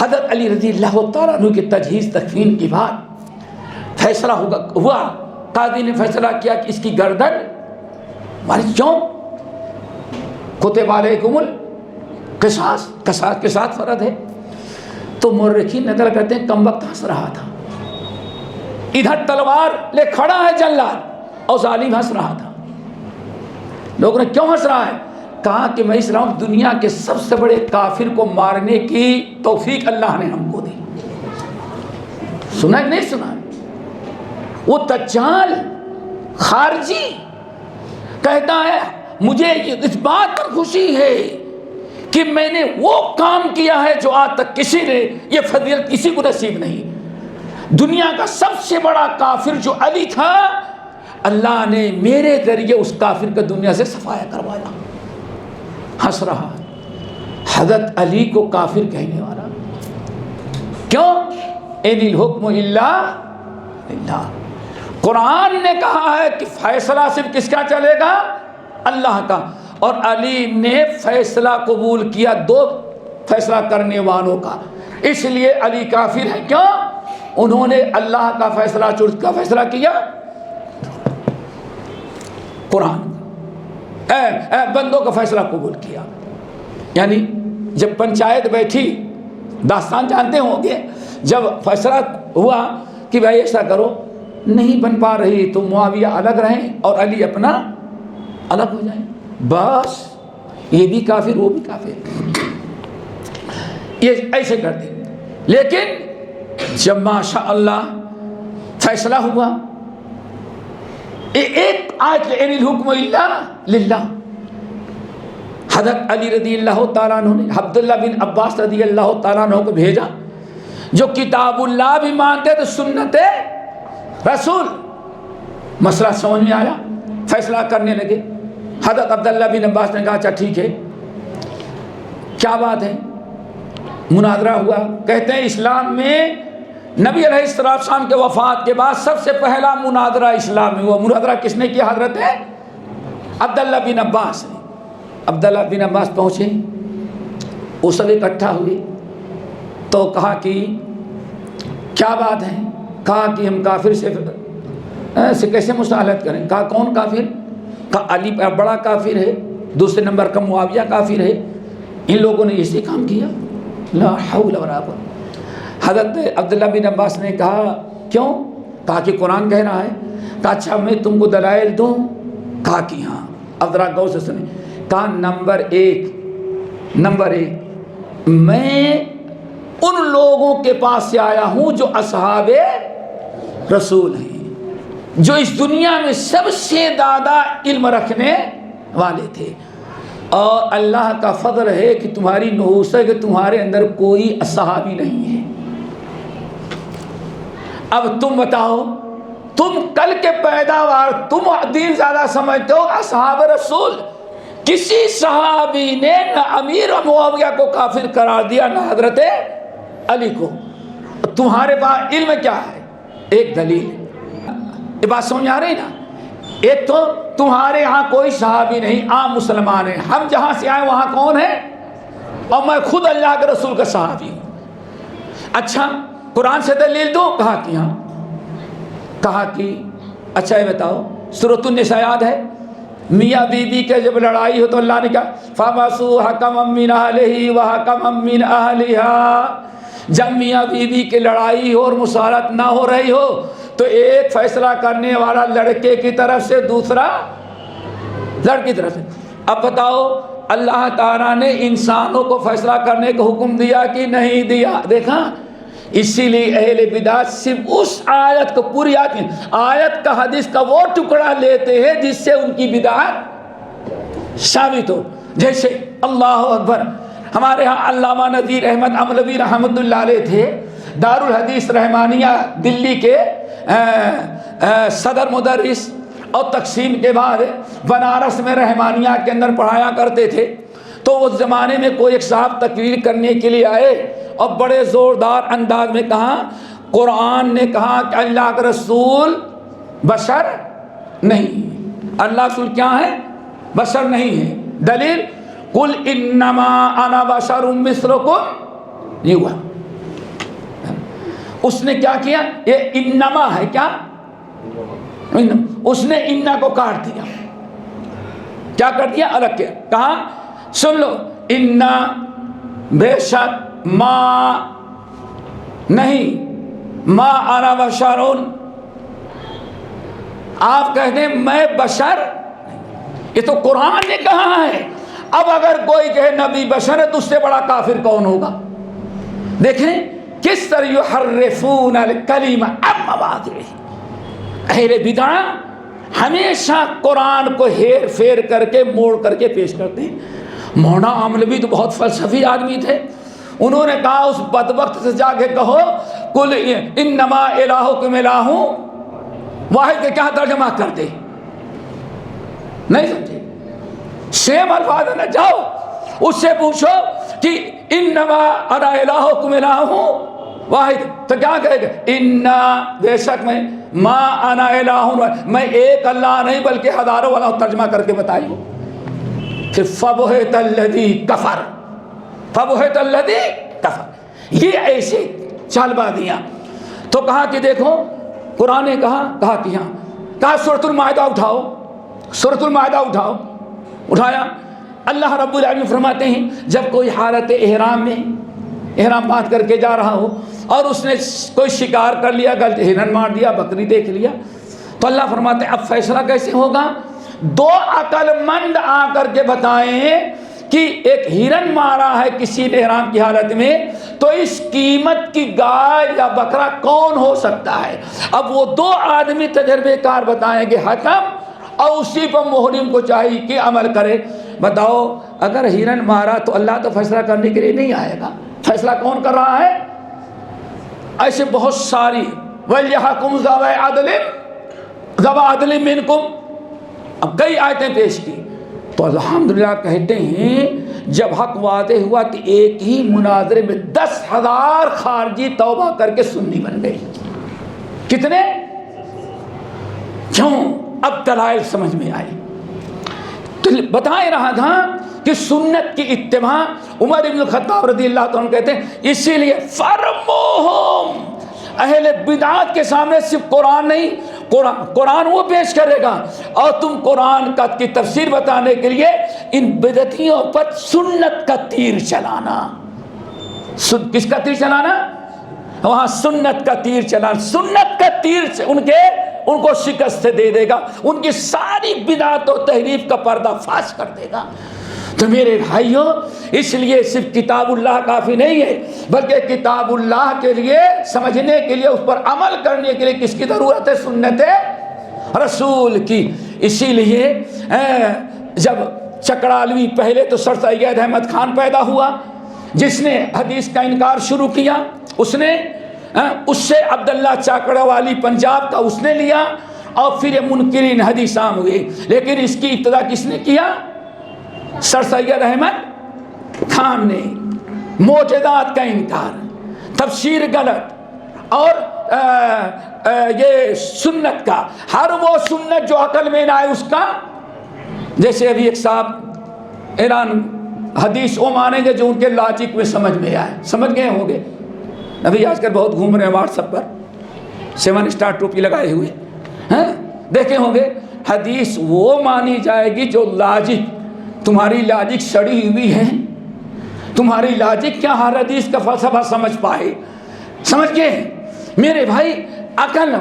حضرت علی رضی اللہ تعالیٰ عنہ کی تجہیز تکفین کے بعد فیصلہ ہوا، قاضی نے فیصلہ کیا کہ اس کی گردن ماری۔ کیوں؟ کتب علیکم القصاص، قصاص کے ساتھ فرض ہے۔ تو مورخین نقل کرتے ہیں کم وقت ہنس رہا تھا، ادھر تلوار لے کھڑا ہے جلاد اور ظالم ہنس رہا تھا۔ لوگوں نے کیوں ہنس رہا ہے؟ کہا کہ میں اسلام دنیا کے سب سے بڑے کافر کو مارنے کی توفیق اللہ نے ہم کو دی۔ سنا کہ نہیں سنا؟ وہ دجال خارجی کہتا ہے مجھے اس بات پر خوشی ہے کہ میں نے وہ کام کیا ہے جو آج تک کسی نے یہ فضیلت کسی کو نصیب نہیں۔ دنیا کا سب سے بڑا کافر جو علی تھا، اللہ نے میرے ذریعے اس کافر کو دنیا سے صفایا کروایا. ہنس رہا ہے حضرت علی کو کافر کہنے والا. کیوں؟ ان الحکم الا للہ. قرآن نے کہا ہے کہ فیصلہ صرف کس کا چلے گا؟ اللہ کا. اور علی نے فیصلہ قبول کیا دو فیصلہ کرنے والوں کا، اس لیے علی کافر ہے. کیوں؟ انہوں نے اللہ کا فیصلہ چھوڑ کا فیصلہ کیا قرآن بندوں کا فیصلہ قبول کیا. یعنی جب پنچایت بیٹھی، داستان جانتے ہوں گے، جب فیصلہ ہوا کہ بھائی ایسا کرو، نہیں بن پا رہی تو معاویہ الگ رہیں اور علی اپنا الگ ہو جائیں، بس یہ بھی کافر وہ بھی کافر، یہ ایسے کرتے. لیکن جب ماشاء اللہ فیصلہ ہوا، ایک آیت ان الحکم الا للہ، حضرت علی رضی اللہ تعالیٰ عنہ نے عبداللہ بن عباس رضی اللہ تعالیٰ عنہ کو بھیجا، جو کتاب اللہ بھی مانتے تو سنت رسول. مسئلہ سمجھ میں آیا، فیصلہ کرنے لگے. حضرت عبداللہ بن عباس نے کہا اچھا ٹھیک ہے، کیا بات ہے؟ مناظرہ ہوا. کہتے ہیں اسلام میں نبی علیہ السلام کے وفات کے بعد سب سے پہلا مناظرہ اسلام میں ہوا. مناظرہ کس نے کیا؟ حضرت عبداللہ بن عباس نے. عبداللہ بن عباس پہنچے، وہ سب اکٹھا ہوئے تو کہا کہ کیا بات ہے؟ کہا کہ ہم کافر سے کیسے مصالحت کریں؟ کہا کون کافر؟ کہا علی بڑا کافر ہے، دوسرے نمبر کا معاویہ کافر ہے، ان لوگوں نے اسی کام کیا. لا حول ولا قوت. حضرت عبداللہ بن عباس نے کہا کیوں؟ کہا کہ قرآن کہہ رہا ہے. کہا اچھا میں تم کو دلائل دوں؟ کہا کہ ہاں. اب ذرا غور سے سنیں. کہا نمبر ایک میں ان لوگوں کے پاس سے آیا ہوں جو اصحاب رسول ہیں، جو اس دنیا میں سب سے زیادہ علم رکھنے والے تھے، اور اللہ کا فضل ہے کہ تمہاری نحوست کہ تمہارے اندر کوئی صحابی نہیں ہے. اب تم بتاؤ، تم کل کے پیداوار، تم دین زیادہ سمجھتے ہو، اصحاب رسول. کسی صحابی نے نہ امیر معاویہ کو کافر قرار دیا نہ حضرت علی کو. تمہارے پاس علم کیا ہے؟ ایک دلیل. یہ بات سمجھ آ رہی نا؟ ایک تو تمہارے یہاں کوئی صحابی نہیں، عام مسلمان ہیں. ہم جہاں سے آئے وہاں کون ہے؟ اور میں خود اللہ کے رسول کا صحابی ہوں. اچھا قرآن سے دلیل دو؟ کہا کہ ہاں. کہا کہ اچھا یہ بتاؤ، سورۃ النساء یاد ہے؟ میاں بیوی کے جب لڑائی ہو تو اللہ نے کہا فَبَعَثُوا حَكَمًا مِّنْ أَهْلِهِ وَحَكَمًا مِّنْ أَهْلِهَا. جب میاں بیوی کی لڑائی ہو اور مصالحت نہ ہو رہی ہو تو ایک فیصلہ کرنے والا لڑکے کی طرف سے، دوسرا لڑکی کی طرف سے. اب بتاؤ اللہ تعالیٰ نے انسانوں کو فیصلہ کرنے کا حکم دیا کہ نہیں دیا؟ دیکھا، اسی لیے اہل بدعت صرف اس آیت کو، پوری آیت کا حدیث کا وہ ٹکڑا لیتے ہیں جس سے ان کی بدعت ثابت ہو. جیسے اللہ اکبر، ہمارے ہاں علامہ نذیر احمد املوی رحمۃ اللہ علیہ تھے، دارالحدیث رحمانیہ دلی کے صدر مدرس، اور تقسیم کے بعد بنارس میں رحمانیہ کے اندر پڑھایا کرتے تھے. تو اس زمانے میں کوئی ایک صاحب تقریر کرنے کے لیے آئے اور بڑے زوردار انداز میں کہا قرآن نے کہا کہ اللہ کا رسول بشر نہیں. اللہ رسول کیا ہے؟ بشر نہیں ہے. دلیل قل انما انا بشر مثلکم. یہ ہوا. اس نے کیا کیا؟ یہ انما ہے کیا؟ اس نے انا کو کاٹ دیا. کیا کر دیا؟ الگ کیا. کہا سن لو، انا بے شک، ما نہیں، ما انا بشرون. آپ کہتے ہیں میں بشر، یہ تو قرآن نے کہا ہے. اب اگر کوئی کہے نبی بشر ہے تو اس سے بڑا کافر کون ہوگا؟ دیکھیں کس طرح یحرفون الکلم عن مواضعہ. اہل بدع ہمیشہ قرآن کو ہیر پھیر کر کے موڑ کر کے پیش کرتے ہیں. مولانا عاملوی تو بہت فلسفی آدمی تھے. انہوں نے کہا اس بدبخت سے جا کے کہو قل انما الہکم الہ واحد کا کیا ترجمہ کرتے؟ نہیں سمجھے؟ سیم الفاظ ہے نا. جاؤ اس سے پوچھو کہ انما انا الہکم الہ واحد، تو کیا کہے گا؟ انا، بے شک میں، ما انا الہ، میں ایک اللہ نہیں بلکہ ہزاروں والا ترجمہ کر کے بتائیے. پھر فبہت الذی کفر، فبہت الذی کفر، یہ ایسے چال بازیاں. تو کہا کہ دیکھو قرآن نے کہا کہ ہاں، کہا سورۃ المائدہ اٹھاؤ، سورۃ المائدہ اٹھاؤ. اٹھایا. اللہ رب العالمین فرماتے ہیں جب کوئی حالت احرام میں احرام باندھ کر کے جا رہا ہو اور اس نے کوئی شکار کر لیا، غلط ہرن مار دیا، بکری دیکھ لیا، تو اللہ فرماتے ہیں اب فیصلہ کیسے ہوگا؟ دو عقل مند آ کر کے بتائیں کہ ایک ہرن مارا ہے کسی نے احرام کی حالت میں، تو اس قیمت کی گائے یا بکرا کون ہو سکتا ہے؟ اب وہ دو آدمی تجربے کار بتائیں گے حکم، اور اسی پر محرم کو چاہیے کہ عمل کرے. بتاؤ اگر ہرن مارا تو اللہ تو فیصلہ کرنے کے لیے نہیں آئے گا، فیصلہ کون کر رہا ہے؟ ایسے بہت ساری وَلْيَحْكُمْ ذَوَا عَدْلٍ مِّنْكُمْ، اب کئی آیتیں پیش کی. تو الحمدللہ کہتے ہیں جب حق واضح ہوا کہ ایک ہی مناظرے میں 10,000 خارجی توبہ کر کے سنی بن گئی. کتنے؟ کیوں؟ اب دلائل سمجھ میں آئی. تو بتائے رہا تھا کہ سنت کی اتباع. عمر بن الخطاب رضی اللہ عنہ کہتے ہیں اسی لیے فرموہم، اہل بدعات کے سامنے صرف قرآن نہیں، قرآن وہ پیش کرے گا اور تم قرآن کی تفسیر بتانے کے لیے ان بدعتیوں پر سنت کا تیر چلانا. کس کا تیر چلانا؟ وہاں سنت کا تیر چلانا. سنت کا تیر سے ان کو شکست دے دے گا، ان کی ساری بدعت و تحریف کا پردہ فاش کر دے گا. تو میرے بھائیوں اس لیے صرف کتاب اللہ کافی نہیں ہے، بلکہ کتاب اللہ کے لیے سمجھنے کے لیے، اس پر عمل کرنے کے لیے کس کی ضرورت ہے؟ سنت رسول کی. اسی لیے جب چکڑالوی پہلے تو سر سید احمد خان پیدا ہوا جس نے حدیث کا انکار شروع کیا، اس سے عبداللہ چاکڑا والی پنجاب کا اس نے لیا، اور پھر منکرین حدیث عام ہوئے. لیکن اس کی ابتدا کس نے کیا؟ سر سید احمد خان نے. معجزات کا انکار، تفسیر غلط، اور یہ سنت کا ہر وہ سنت جو عقل میں نہ آئے اس کا. جیسے ابھی ایک صاحب ایران حدیث وہ مانیں گے جو ان کے لاجک میں سمجھ میں آئے. سمجھ گئے ہوں گے، ابھی آج کل بہت گھوم رہے ہیں واٹس ایپ پر 7 اسٹار ٹوپی لگائے ہوئے ہیں، دیکھے ہوں گے. حدیث وہ مانی جائے گی جو لاجک، تمہاری لاجک سڑی ہوئی ہے، تمہاری لاجک کیا ہر حدیث کا فلسفہ سمجھ پائے. سمجھ گئے میرے بھائی؟ عقل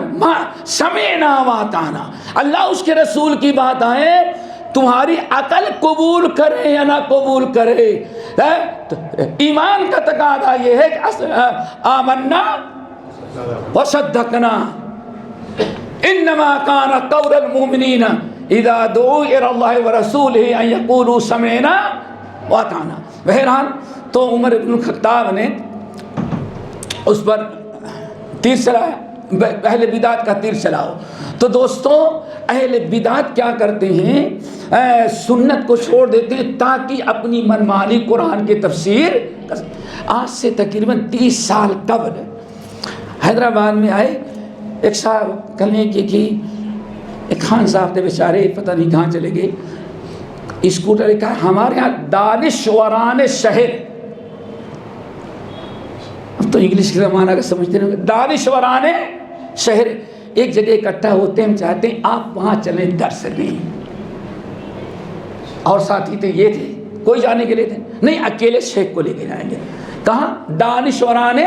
سمعنا واطعنا، اللہ اس کے رسول کی بات آئے، تمہاری عقل قبول کرے یا نہ قبول کرے. ایمان کا تقاضا یہ ہے کہ آمنا وصدقنا انما کان قول المؤمنین اذا دعوا الی اللہ ورسولہ ان یقولوا سمعنا واطعنا. بہرحال تو عمر بن الخطاب نے اس پر تیر چلایا، اہل بدعت کا تیر چلاؤ. تو دوستوں اہل بدعت کیا کرتے ہیں؟ سنت کو چھوڑ دیتے ہیں تاکہ اپنی منمانی قرآن کی تفسیر. آج سے تقریباً 30 سال قبل حیدرآباد میں آئے ایک صاحب، کہنے کی ایک خان صاحب تھے بیچارے، پتہ نہیں کہاں چلے گئے. اسکوٹر لکھا ہمارے یہاں دانشوران شہر، اب تو انگلش کے زمانہ کا سمجھتے ہیں، دانشوران شہر ایک جگہ اکٹھا ہوتے ہیں. ہم چاہتے ہیں آپ وہاں چلیں درس دیں. اور ساتھی تو یہ تھے، کوئی جانے کے لیے تھے نہیں، اکیلے شیخ کو لے کے جائیں گے. کہاں؟ دانشوران،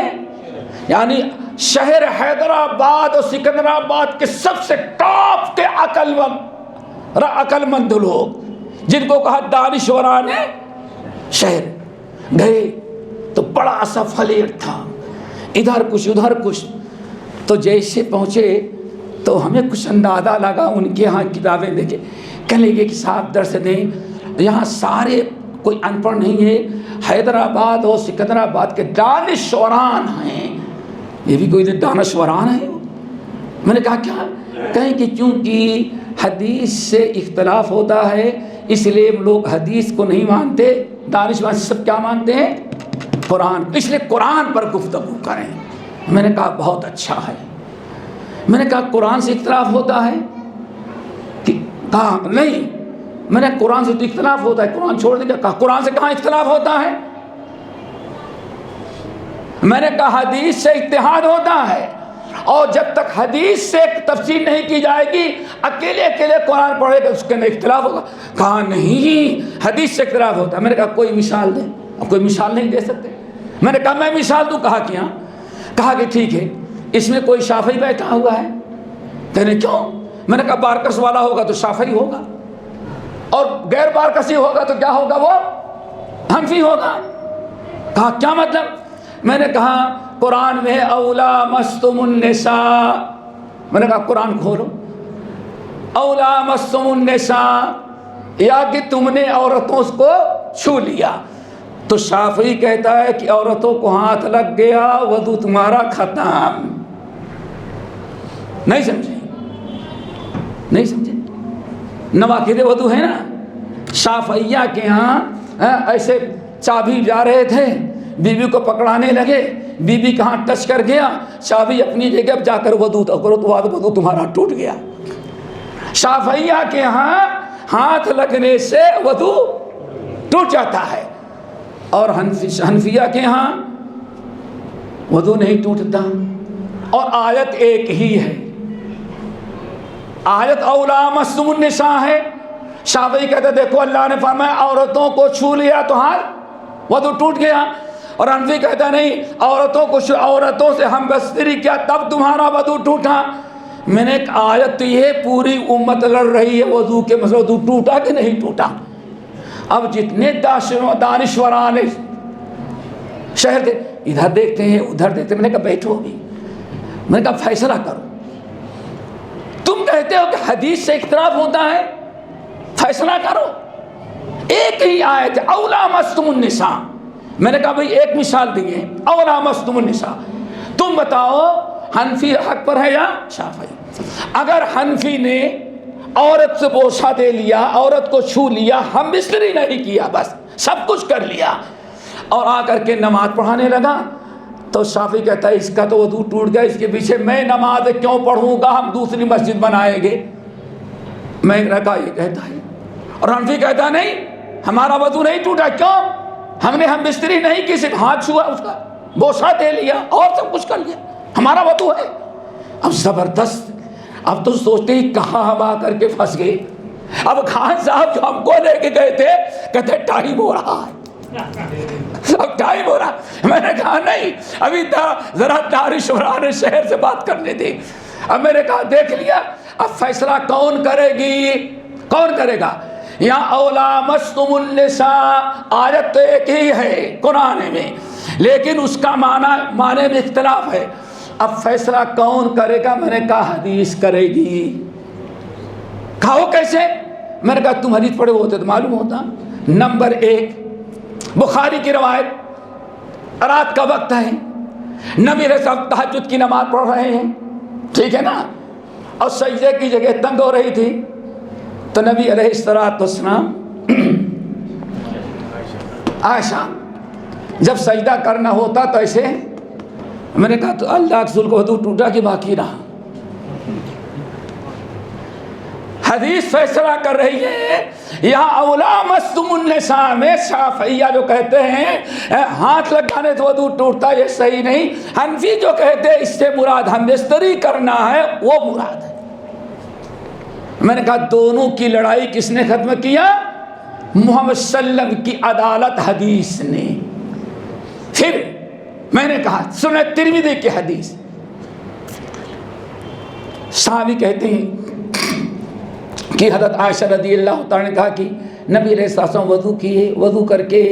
یعنی شہر حیدرآباد اور سکندرآباد کے سب سے ٹاپ کے عقل مند لوگ جن کو کہا دانشوران شہر. گئے تو بڑا سا فلیٹ تھا، ادھر کچھ ادھر کچھ. تو جیسے پہنچے تو ہمیں کچھ اندازہ لگا، ان کے ہاں کتابیں دیکھے، کہنے لگے کہ صاحب درس دیں. یہاں سارے کوئی ان پڑھ نہیں ہے، حیدرآباد اور سکندرآباد کے دانشوران ہیں. یہ بھی کوئی دانشوران ہے؟ میں نے کہا کیا؟ کہیں کہ چونکہ حدیث سے اختلاف ہوتا ہے اس لیے لوگ حدیث کو نہیں مانتے، دانشور سب کیا مانتے ہیں؟ قرآن، اس لیے قرآن پر گفتگو کریں۔ میں نے کہا بہت اچھا ہے۔ میں نے کہا قرآن سے اختلاف ہوتا ہے؟ کہا نہیں، میں نے قرآن سے تو اختلاف ہوتا ہے، قرآن چھوڑ دیں گے؟ کہا قرآن سے کہاں اختلاف ہوتا ہے؟ میں نے کہا حدیث سے اجتہاد ہوتا ہے، اور جب تک حدیث سے تفسیر نہیں کی جائے گی اکیلے اکیلے قرآن پڑھے گا اس کے اندر اختلاف ہوگا۔ کہا نہیں، حدیث سے اختلاف ہوتا ہے۔ میں نے کہا کوئی مثال دیں؟ کوئی مثال نہیں دے سکتے۔ میں نے کہا میں مثال دوں؟ کہا کہ ہاں۔ کہا کہ ٹھیک ہے، اس میں کوئی شافعی بیٹھا ہوا ہے؟ کہنے کیوں؟ میں نے کہا بارکس والا ہوگا تو شافعی ہوگا، اور غیر بارکسی ہوگا تو کیا ہوگا؟ وہ حنفی ہوگا۔ کہا کیا مطلب؟ میں نے کہا قرآن میں اولا مستم النساء، میں نے کہا قرآن کھولو، اولا مستم النساء، یا کہ تم نے عورتوں کو چھو لیا، تو شافعی کہتا ہے کہ عورتوں کو ہاتھ لگ گیا وضو تمہارا ختم۔ نہیں سمجھے؟ نہیں سمجھے؟ نواقض وضو ہے نا، شافعیہ کے ہاں ایسے چابی جا رہے تھے، بیوی کو پکڑانے لگے، بیوی کہاں ٹچ کر گیا، چابی اپنی جگہ جا کر وضو کرو تو وضو تمہارا ٹوٹ گیا۔ شافعیہ کے ہاں ہاتھ لگنے سے وضو ٹوٹ جاتا ہے، اور حنفیہ کے ہاں وضو نہیں ٹوٹتا، اور آیت ایک ہی ہے، آیت اولا مستم النساء ہے۔ شافعی کہتے دیکھو اللہ نے فرمایا عورتوں کو چھو لیا تو ہاتھ وضو ٹوٹ گیا، اور حنفی کہتا نہیں، عورتوں سے ہم بستری کیا تب تمہارا وضو ٹوٹا۔ میں نے ایک آیت یہ پوری امت لڑ رہی ہے وضو کے مسئلے، وضو ٹوٹا کہ نہیں ٹوٹا۔ اب جتنے دانشوران شہر کے ادھر دیکھتے ہیں ادھر دیکھتے ہیں، میں نے کہا بیٹھو ابھی، میں نے کہا فیصلہ کرو۔ تم کہتے ہو کہ حدیث سے اختلاف ہوتا ہے، فیصلہ کرو۔ ایک ہی آیت اولا مستم النساء، میں نے کہا بھئی ایک مثال دیے، اولا مستم النساء، تم بتاؤ حنفی حق پر ہے یا شافعی؟ اگر حنفی نے عورت سے بوسہ دے لیا، عورت کو چھو لیا، ہم بستری نہیں کیا، بس سب کچھ کر لیا، اور آ کر کے نماز پڑھانے لگا، تو شافعی کہتا ہے اس کا تو وضو ٹوٹ گیا، اس کے پیچھے میں نماز کیوں پڑھوں گا، ہم دوسری مسجد بنائیں گے۔ میں نے کہا یہ کہتا ہے، اور حنفی کہتا نہیں ہمارا وضو نہیں ٹوٹا، کیوں؟ ہم بستری نہیں کی، صرف ہاتھ چھوا، اس کا بوسہ دے لیا اور سب کچھ کر لیا، ہمارا وضو ہے۔ اب زبردست، اب تو سوچتے ہی کہاں ہم آ کر کے پھنس گئے۔ اب خان صاحب جو ہم کو لے کے گئے تھے کہتے ٹائم ہو رہا ہے، اب ٹائم ہو رہا۔ میں نے کہا نہیں، ابھی ذرا دانشوران شہر سے بات کرنے دے۔ اب میں نے کہا دیکھ لیا، اب فیصلہ کون کرے گی؟ کون کرے گا؟ یا اولا مستم النساء آیت تو ایک ہی ہے قرآن میں، لیکن اس کا معنی میں اختلاف ہے۔ اب فیصلہ کون کرے گا؟ میں نے کہا حدیث کرے گی۔ کہو کیسے؟ میں نے کہا تم حدیث پڑھے ہوتے تو معلوم ہوتا۔ نمبر 1 بخاری کی روایت، رات کا وقت ہے، نبی علیہ السلام تہجد کی نماز پڑھ رہے ہیں، ٹھیک ہے نا، اور سجدے کی جگہ تنگ ہو رہی تھی، تو نبی علیہ السلام عائشہ جب سجدہ کرنا ہوتا تو ایسے، میں نے کہا تو اللہ کے رسول کو وضو ٹوٹا کہ باقی رہا؟ حدیث فیصلہ کر رہی ہے۔ یہاں اولا مستم النساء میں شافعیہ جو کہتے ہیں ہاتھ لگانے تو وضو ٹوٹتا، یہ صحیح نہیں۔ حنفی جو کہتے ہیں اس سے مراد ہم بستری کرنا ہے، وہ مراد ہے۔ میں نے کہا دونوں کی لڑائی کس نے ختم کیا؟ محمد صلی اللہ علیہ وسلم کی عدالت حدیث نے۔ پھر میں نے کہا سنن ترمذی کی حدیث، صحابی کہتے ہیں کہ حضرت عائشہ رضی اللہ تعالیٰ نے کہا کہ نبی علیہ السلام وضو کیے، وضو کر کے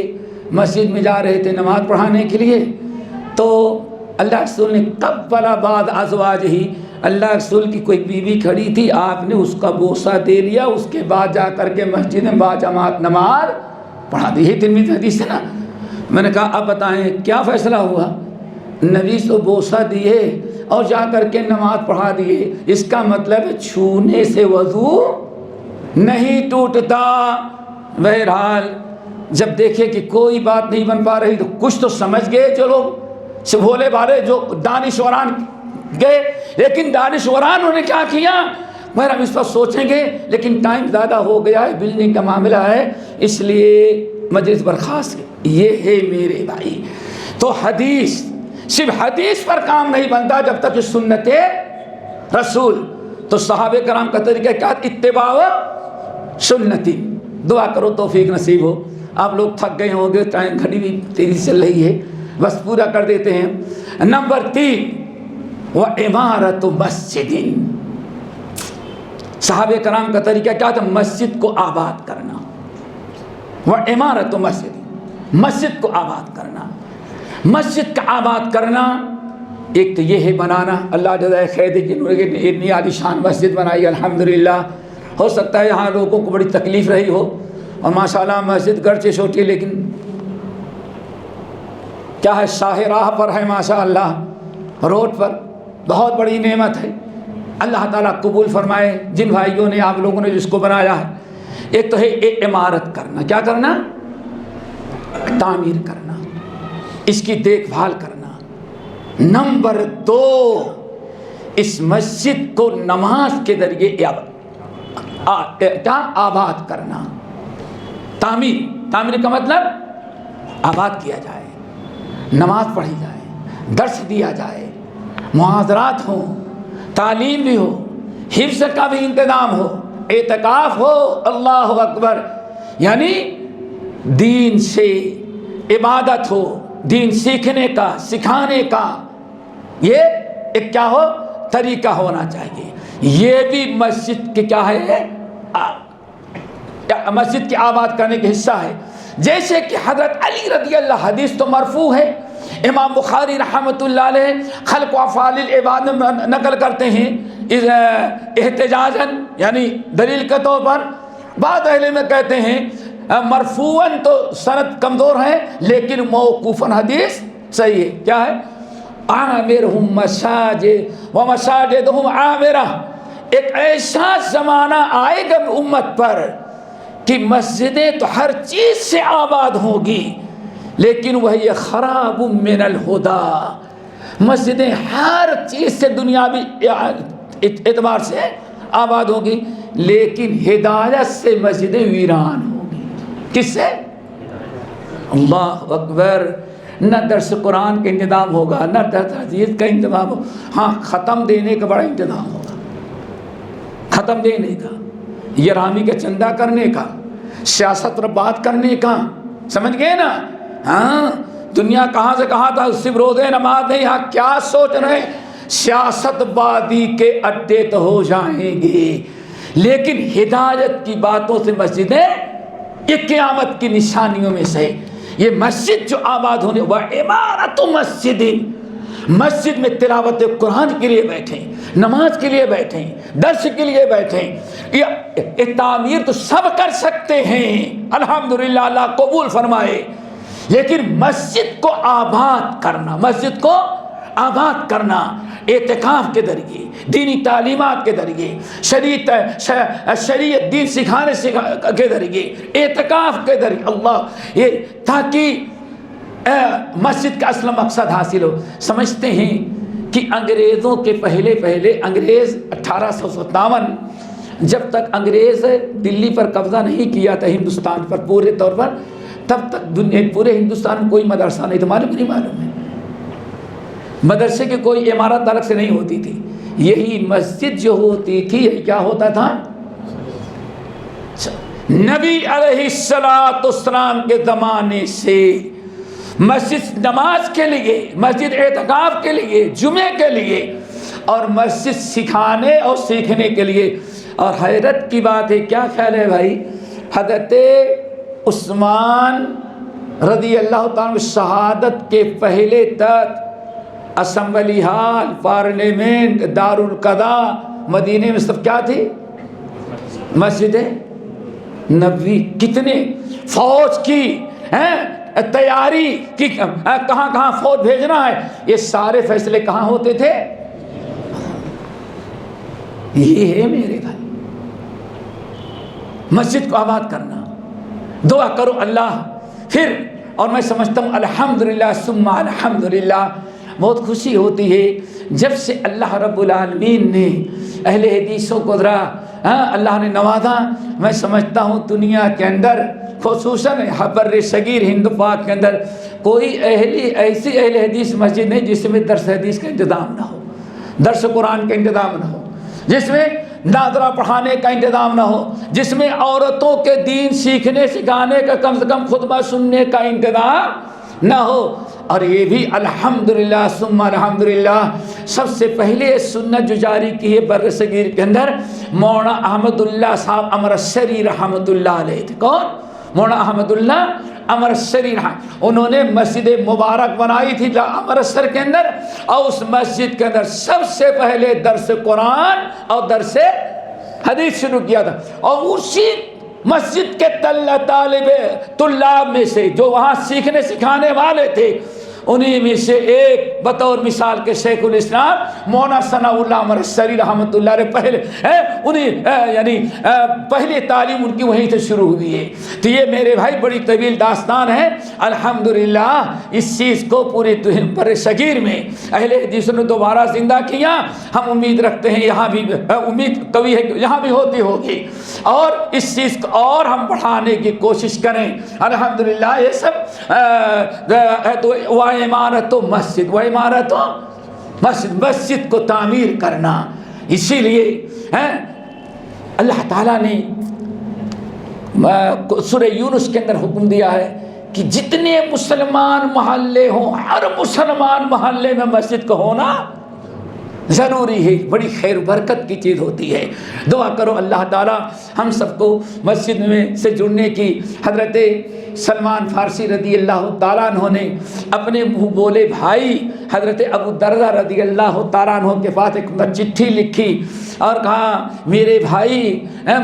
مسجد میں جا رہے تھے نماز پڑھانے کے لیے، تو اللہ رسول نے قبل بعض ازواجہ، اللہ رسول کی کوئی بیوی کھڑی تھی، آپ نے اس کا بوسہ دے لیا، اس کے بعد جا کر کے مسجد میں باجماعت نماز پڑھا دی۔ یہ ترمذی حدیث ہے نا۔ میں نے کہا اب بتائیں کیا فیصلہ ہوا؟ نبی سے بوسہ دیے اور جا کر کے نماز پڑھا دیے، اس کا مطلب چھونے سے وضو نہیں ٹوٹتا۔ بہرحال جب دیکھے کہ کوئی بات نہیں بن پا رہی تو کچھ تو سمجھ گئے جو لوگ بھولے بھالے جو دانشوران گئے، لیکن دانشوران نے کیا کیا، مگر ہم اس پر سوچیں گے، لیکن ٹائم زیادہ ہو گیا ہے، بجلی کا معاملہ ہے، اس لیے مجلس برخاست۔ یہ ہے میرے بھائی، تو حدیث صرف حدیث پر کام نہیں بنتا جب تک کہ سنت رسول۔ تو صحابہ کرام کا طریقہ کیا، اتباع سنتی۔ دعا کرو توفیق نصیب ہو۔ آپ لوگ تھک گئے ہوں گے، ٹائم گھڑی بھی تیزی چل رہی ہے، بس پورا کر دیتے ہیں۔ نمبر 3، وَعِمَارَةُ مَسْجِدٍ۔ صحابہ کرام کا طریقہ کیا تھا، مسجد کو آباد کرنا۔ وَعِمَارَةُ مَسْجِدٍ، مسجد کو آباد کرنا۔ مسجد کا آباد کرنا ایک تو یہ ہے بنانا، اللہ جزائے خیر دے جنہوں نے اتنی عالی شان مسجد بنائی الحمدللہ۔ ہو سکتا ہے یہاں لوگوں کو بڑی تکلیف رہی ہو، اور ماشاءاللہ مسجد گرچہ چھوٹی ہے لیکن کیا ہے، شاہ راہ پر ہے ماشاءاللہ، روڈ پر، بہت بڑی نعمت ہے۔ اللہ تعالیٰ قبول فرمائے جن بھائیوں نے، آپ لوگوں نے جس کو بنایا ہے۔ ایک تو ہے عمارت کرنا، کیا کرنا، تعمیر کرنا، اس کی دیکھ بھال کرنا۔ نمبر 2، اس مسجد کو نماز کے ذریعے آباد کرنا۔ تعمیر کا مطلب آباد کیا جائے، نماز پڑھی جائے، درس دیا جائے، محاضرات ہوں، تعلیم بھی ہو، حفظ کا بھی انتظام ہو، اعتکاف ہو، اللہ اکبر، یعنی دین سے عبادت ہو، دین سیکھنے کا، سکھانے کا یہ ایک کیا ہو، طریقہ ہونا چاہیے۔ یہ بھی مسجد کے کیا ہے، مسجد کے آباد کرنے کے حصہ ہے۔ جیسے کہ حضرت علی رضی اللہ، حدیث تو مرفوع ہے، امام بخاری رحمۃ اللہ علیہ خلق و افعال العباد میں نقل کرتے ہیں احتجاجاً، یعنی دلیل کے طور پر۔ بعض اہل میں کہتے ہیں مرفوعاً تو سند کمزور ہے، لیکن موقوفاً حدیث صحیح ہے۔ کیا ہے، عامرہم مساجد و مساجدہم عامرہ، ایک ایسا زمانہ آئے گا امت پر کہ مسجدیں تو ہر چیز سے آباد ہوگی، لیکن وہی خراب من الہدی، مسجدیں ہر چیز سے دنیاوی اعتبار سے آباد ہوگی، لیکن ہدایت سے مسجدیں ویران ہوگی۔ کس سے، اللہ اکبر۔ نہ درس قرآن کا انتظام ہوگا، نہ درس حدیث کا انتظام ہوگا، ہاں ختم دینے کا بڑا انتظام ہوگا، ختم دینے کا، یہ رامی کا چندہ کرنے کا، سیاست پر بات کرنے کا، سمجھ گئے نا۔ ہاں، دنیا کہاں سے کہاں تھا، صرف روزے نماز نہیں، ہاں کیا سوچ رہے ہیں، سیاست بازی کے اڈے تو ہو جائیں گے، لیکن ہدایت کی باتوں سے مسجدیں یہ قیامت کی نشانیوں میں سے۔ یہ مسجد جو آباد ہونے، وعمارۃ مسجد، مسجد میں تلاوت قرآن کے لیے بیٹھیں، نماز کے لیے بیٹھیں، درس کے لیے بیٹھیں، یہ تعمیر تو سب کر سکتے ہیں الحمدللہ، اللہ قبول فرمائے، لیکن مسجد کو آباد کرنا، مسجد کو آباد کرنا اعتکاف کے ذریعے، دینی تعلیمات کے ذریعے، شریعت دین سکھانے کے ذریعے، اعتکاف کے ذریعے، اللہ یہ تاکہ مسجد کا اصل مقصد حاصل ہو۔ سمجھتے ہیں کہ انگریزوں کے پہلے انگریز 1857 جب تک انگریز دلی پر قبضہ نہیں کیا تھا ہندوستان پر پورے طور پر، تب تک پورے ہندوستان میں کوئی مدرسہ نہیں تھا، معلوم نہیں معلوم ہے، مدرسے کی کوئی عمارت الگ سے نہیں ہوتی تھی، یہی مسجد جو ہوتی تھی یہ کیا ہوتا تھا، نبی علیہ السلام کے زمانے سے مسجد نماز کے لیے، مسجد اعتکاف کے لیے، جمعے کے لیے، اور مسجد سکھانے اور سیکھنے کے لیے۔ اور حیرت کی بات ہے، کیا خیال ہے بھائی، حضرت عثمان رضی اللہ تعالیٰ شہادت کے پہلے تک اسمبلی ہال، پارلیمنٹ، دارالقضاء مدینے میں سب کیا تھی، مسجد نبوی۔ کتنے فوج کی تیاری کی، کہاں کہاں فوج بھیجنا ہے، یہ سارے فیصلے کہاں ہوتے تھے، یہ ہے میرے بھائی مسجد کو آباد کرنا. دعا کرو اللہ. پھر اور میں سمجھتا ہوں الحمدللہ ثم الحمدللہ بہت خوشی ہوتی ہے جب سے اللہ رب العالمین نے اہل حدیثوں کو ذرا اللہ نے نوازا. میں سمجھتا ہوں دنیا کے اندر خصوصاً بر صغیر ہند پاک کے اندر کوئی ایسی اہل حدیث مسجد نہیں جس میں درس حدیث کا انتظام نہ ہو, درس قرآن کا انتظام نہ ہو, جس میں ناظرہ پڑھانے کا انتظام نہ ہو, جس میں عورتوں کے دین سیکھنے سکھانے کا کم سے کم خطبہ سننے کا انتظام نہ ہو. اور یہ بھی الحمدللہ ثم الحمدللہ سب سے پہلے سنت جو جاری کی ہے بر صغیر کے اندر مولانا احمد اللہ صاحب امرتسری رحمۃ اللہ علیہ تھے. کون؟ مولانا احمد اللہ امرتسری. انہوں نے مسجد مبارک بنائی تھی امرتسر کے اندر, اور اس مسجد کے اندر سب سے پہلے درس قرآن اور درس حدیث شروع کیا تھا. اور اسی مسجد کے طلاب میں سے جو وہاں سیکھنے سکھانے والے تھے انہی میں سے ایک بطور مثال کے شیخ الاسلام مولانا ثناء اللہ امرتسری رحمۃ اللہ علیہ پہلے پہلی تعلیم ان کی وہیں سے شروع ہوئی ہے. تو یہ میرے بھائی بڑی طویل داستان ہے. الحمدللہ اس چیز کو پورے بر صغیر میں اہل حدیث نے دوبارہ زندہ کیا. ہم امید رکھتے ہیں یہاں بھی امید قوی ہے کہ یہاں بھی ہوتی ہوگی, اور اس چیز کو اور ہم بڑھانے کی کوشش کریں. الحمدللہ یہ سب عمارت و مسجد و عمارت و مسجد کو تعمیر کرنا. اسی لیے اللہ تعالیٰ نے سورہ یونس کے اندر حکم دیا ہے کہ جتنے مسلمان محلے ہوں ہر مسلمان محلے میں مسجد کو ہونا ضروری ہے. بڑی خیر برکت کی چیز ہوتی ہے. دعا کرو اللہ تعالیٰ ہم سب کو مسجد میں سے جڑنے کی. حضرت سلمان فارسی رضی اللہ تعالیٰ عنہ نے اپنے منہ بولے بھائی حضرت ابو دردہ رضی اللہ تعالیٰ عنہ کے پاس ایک چٹھی لکھی اور کہا میرے بھائی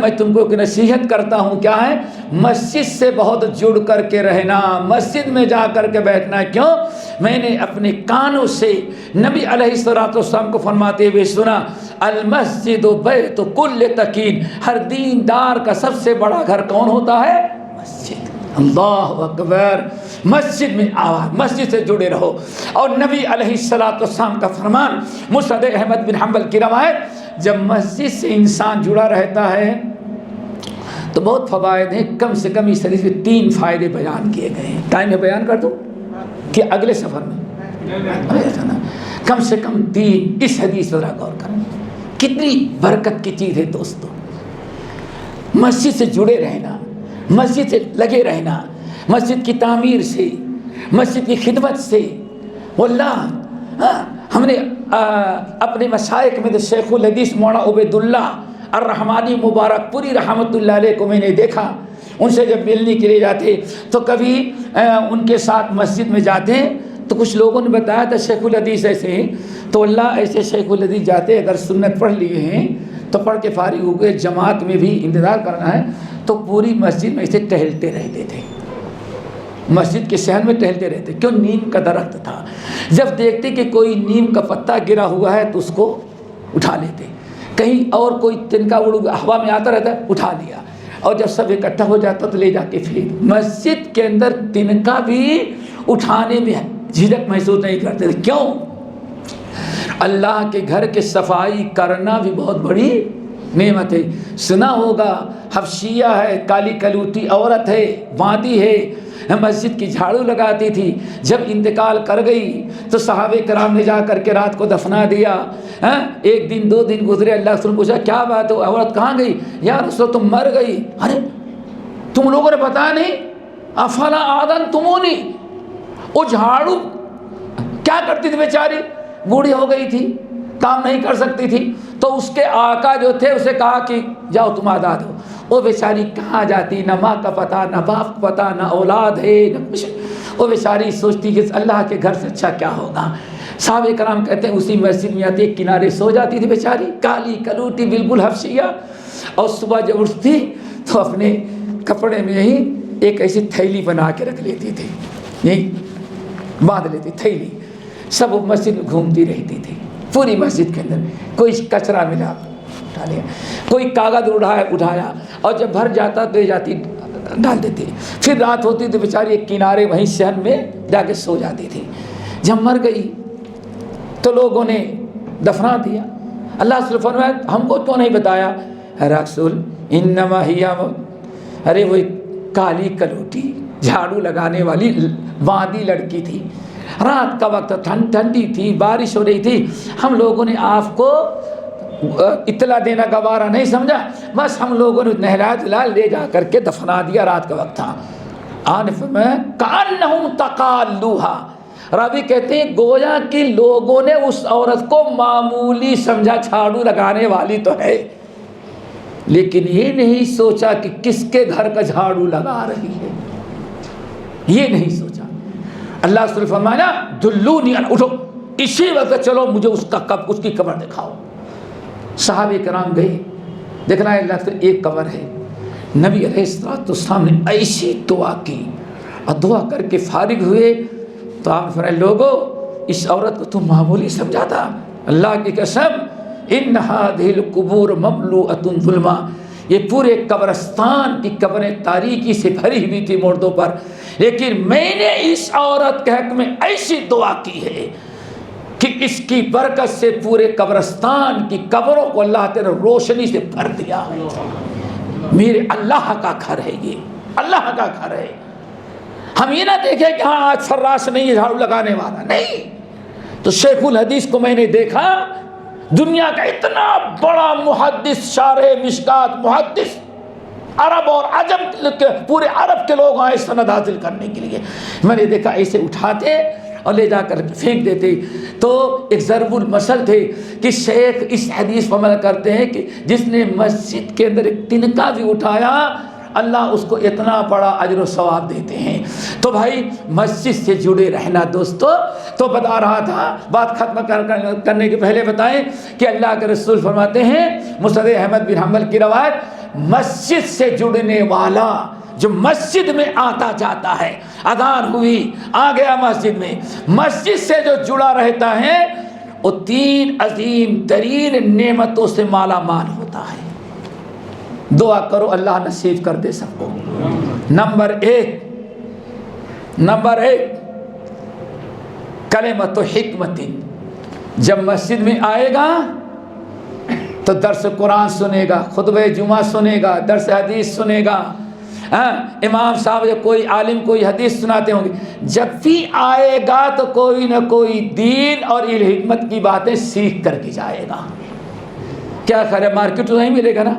میں تم کو ایک نصیحت کرتا ہوں. کیا ہے؟ مسجد سے بہت جڑ کر کے رہنا, مسجد میں جا کر کے بیٹھنا. کیوں؟ میں نے اپنے کانوں سے نبی علیہ الصلوۃ والسلام کو فرماتے ہوئے سنا المسجد بیت کل تقی, ہر دیندار کا سب سے بڑا گھر کون ہوتا ہے؟ مسجد. اللہ اکبر. مسجد میں آواز, مسجد سے جڑے رہو. اور نبی علیہ الصلوۃ والسلام کا فرمان مسند احمد بن حنبل کی روایت, جب مسجد سے انسان جڑا رہتا ہے تو بہت فوائد ہیں. کم سے کم اس حدیث میں 3 فائدے بیان کیے گئے ہیں. ٹائم میں بیان کر دوں کہ اگلے سفر میں کم سے کم 3 اس حدیث پر غور کریں. کتنی برکت کی چیز ہے دوستو. مسجد سے جڑے رہنا, مسجد سے لگے رہنا, مسجد کی تعمیر سے, مسجد کی خدمت سے. واللہ ہم نے اپنے مشائخ میں شیخ الحدیث مولانا عبید اللہ الرحمانی مبارک پوری رحمۃ اللہ علیہ کو میں نے دیکھا. ان سے جب ملنے کے لیے جاتے تو کبھی ان کے ساتھ مسجد میں جاتے ہیں تو کچھ لوگوں نے بتایا تھا شیخ الحدیث ایسے ہیں. تو اللہ ایسے شیخ الحدیث جاتے اگر سنت پڑھ لیے ہیں تو پڑھ کے فارغ ہو گئے, جماعت میں بھی انتظار کرنا ہے تو پوری مسجد میں ایسے ٹہلتے رہتے تھے. مسجد کے صحن میں ٹہلتے رہتے. کیوں؟ نیم کا درخت تھا. جب دیکھتے کہ کوئی نیم کا پتا گرا ہوا ہے تو اس کو اٹھا لیتے. کہیں اور کوئی تنکا ہوا میں آتا رہتا ہے, اٹھا لیا. اور جب سب اکٹھا ہو جاتا تو لے جا کے پھینک. مسجد کے اندر تنکا بھی اٹھانے میں جھجک محسوس نہیں کرتے تھے. کیوں؟ اللہ کے گھر کے صفائی کرنا بھی بہت بڑی نعمت ہے. سنا ہوگا حبشیہ ہے, کالی کلوٹی عورت ہے, باندی ہے, مسجد کی جھاڑو لگاتی تھی. جب انتقال کر گئی تو صحابہ کرام نے جا کر کے رات کو دفنا دیا. 1 دن 2 دن گزرے, اللہ رسول پوچھا کیا بات ہو, عورت کہاں گئی؟ یا رسول تم مر گئی. ارے تم لوگوں نے بتایا نہیں, افلا آذنتمونی. وہ جھاڑو کیا کرتی تھی بیچاری؟ بوڑھی ہو گئی تھی, کام نہیں کر سکتی تھی. تو اس کے آقا جو تھے اسے کہا کہ جاؤ تم آزاد ہو. وہ بیچاری کہاں جاتی, نہ ماں کا پتہ, نہ باپ کا پتہ, نہ اولاد ہے, نہ کچھ. وہ بیچاری سوچتی کہ اللہ کے گھر سے اچھا کیا ہوگا. صحابہ کرام کہتے ہیں اسی مسجد میں آتی, ایک کنارے سو جاتی تھی بیچاری, کالی کلوٹی بالکل حبشیہ. اور صبح جب اٹھتی تو اپنے کپڑے میں ہی ایک ایسی تھیلی بنا کے رکھ لیتی تھی, یہی باندھ لیتی تھیلی. سب مسجد میں گھومتی رہتی تھی پوری مسجد کے اندر. کوئی کچرا ملا اٹھا لیا، کوئی کاغذ اٹھایا اور جب بھر جاتا تو لے جاتی ڈال دیتی، پھر رات ہوتی تو بیچاری ایک کنارے وہیں صحن میں جا کے سو جاتی تھی۔ جب مر گئی تو لوگوں نے دفنا دیا۔ اللہ رسول فرمایا ہم کو کیوں نہیں بتایا؟ رسول انما ہی، ارے وہ کالی کلوٹی جھاڑو لگانے والی باندی لڑکی تھی، رات کا وقت ٹھنڈی تھی، بارش ہو رہی تھی، ہم لوگوں نے آپ کو اطلاع دینا گوارا نہیں سمجھا، بس ہم لوگوں نے نہلا دھلا لے جا کر کے دفنا دیا، رات کا وقت تھا۔ آنف میں کانہم تقالوہا، راوی کہتے ہیں گویا کہ لوگوں نے اس عورت کو معمولی سمجھا، جھاڑو لگانے والی تو ہے، لیکن یہ نہیں سوچا کہ کس کے گھر کا جھاڑو لگا رہی ہے، یہ نہیں سوچا۔ اللہ رسول فرمایا دلونی، اٹھو اسی وقت چلو مجھے اس کی قبر دکھاؤ۔ صحابہ کرام گئے، دیکھنا ہے اللہ سے ایک قبر ہے، نبی علیہ السلام نے ایسی دعا کی اور دعا کر کے فارغ ہوئے تو آپ نے فرمایا لوگوں اس عورت کو تم معمولی سمجھا تھا، اللہ کی قسم ان هذه القبور مملوءۃ ظلما، یہ پورے قبرستان کی قبریں تاریکی سے بھری ہوئی تھی مردوں پر، لیکن میں نے اس عورت کے حق میں ایسی دعا کی ہے کہ اس کی برکت سے پورے قبرستان کی قبروں کو اللہ تعالی نے روشنی سے بھر دیا۔ میرے اللہ کا گھر ہے، یہ اللہ کا گھر ہے۔ ہم یہ نہ دیکھیں کہ ہاں آج فراش نہیں ہے جھاڑو لگانے والا، نہیں۔ تو شیخ الحدیث کو میں نے دیکھا، دنیا کا اتنا بڑا محدث، شارح مشکات محدث، عرب اور عجم کے پورے عرب کے لوگ آئے سند حاصل کرنے کے لیے، میں نے دیکھا ایسے اٹھاتے اور لے جا کر پھینک دیتے۔ تو ایک ضرب المثل تھے کہ شیخ اس حدیث پر عمل کرتے ہیں کہ جس نے مسجد کے اندر ایک تنکا بھی اٹھایا اللہ اس کو اتنا بڑا اجر و ثواب دیتے ہیں۔ تو بھائی مسجد سے جڑے رہنا دوستو، تو بتا رہا تھا، بات ختم کرنے کے پہلے بتائیں کہ اللہ کے رسول فرماتے ہیں، مسند احمد بن حنبل کی روایت، مسجد سے جڑنے والا جو مسجد میں آتا جاتا ہے، اذان ہوئی آ گیا مسجد میں، مسجد سے جو جڑا رہتا ہے وہ 3 عظیم ترین نعمتوں سے مالا مال ہوتا ہے۔ دعا کرو اللہ نصیب کر دے سب کو۔ نمبر ایک کلمۃ حکمت، جب مسجد میں آئے گا تو درس قرآن سنے گا، خطبہ جمعہ سنے گا، درس حدیث سنے گا، امام صاحب یا کوئی عالم کوئی حدیث سناتے ہوں گے، جب بھی آئے گا تو کوئی نہ کوئی دین اور حکمت کی باتیں سیکھ کر کے جائے گا۔ کیا خیر ہے، مارکیٹ تو نہیں ملے گا نا،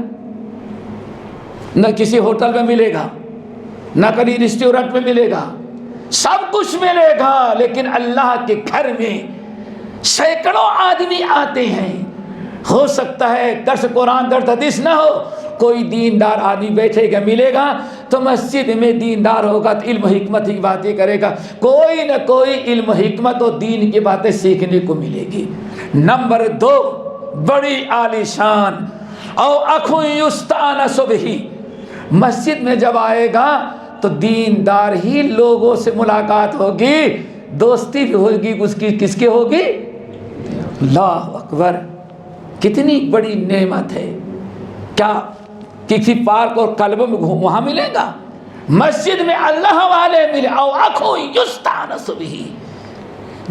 نہ کسی ہوٹل میں ملے گا، نہ کہیں ریسٹورنٹ میں ملے گا، سب کچھ ملے گا، لیکن اللہ کے گھر میں سینکڑوں آدمی آتے ہیں، ہو سکتا ہے درس قرآن درس حدیث نہ ہو، کوئی دیندار آدمی بیٹھے گا ملے گا تو مسجد میں دیندار ہوگا تو علم حکمت کی باتیں کرے گا، کوئی نہ کوئی علم حکمت و دین کی باتیں سیکھنے کو ملے گی۔ نمبر 2 بڑی عالی شان او اخو یستانس بہ، مسجد میں جب آئے گا تو دیندار ہی لوگوں سے ملاقات ہوگی، دوستی بھی ہوگی، اس کی کس کی ہوگی؟ اللہ اکبر، کتنی بڑی نعمت ہے۔ کیا کسی پارک اور کلب میں وہاں ملے گا؟ مسجد میں اللہ والے ملے، او اخو یستانس بہ۔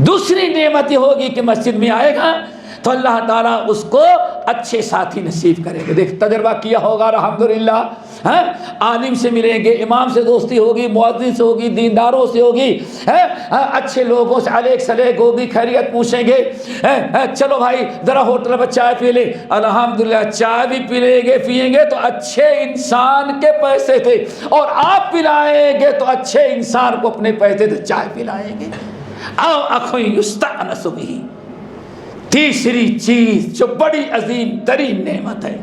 دوسری نعمت یہ ہوگی کہ مسجد میں آئے گا تو اللہ تعالیٰ اس کو اچھے ساتھی نصیب کرے گا۔ دیکھ تجربہ کیا ہوگا الحمدللہ، عالم سے ملیں گے، امام سے دوستی ہوگی، مؤذن سے ہوگی، دینداروں سے ہوگی، اچھے لوگوں سے علیک سلیک ہوگی، خیریت پوچھیں گے، چلو بھائی ذرا ہوٹل میں چائے پی لیں، الحمدللہ چائے بھی پیئیں گے تو اچھے انسان کے پیسے تھے، اور آپ پلائیں گے تو اچھے انسان کو اپنے پیسے سے چائے پلائیں گے۔ او اخو یستانس بہ، تیسری چیز جو بڑی عظیم ترین نعمت ہے،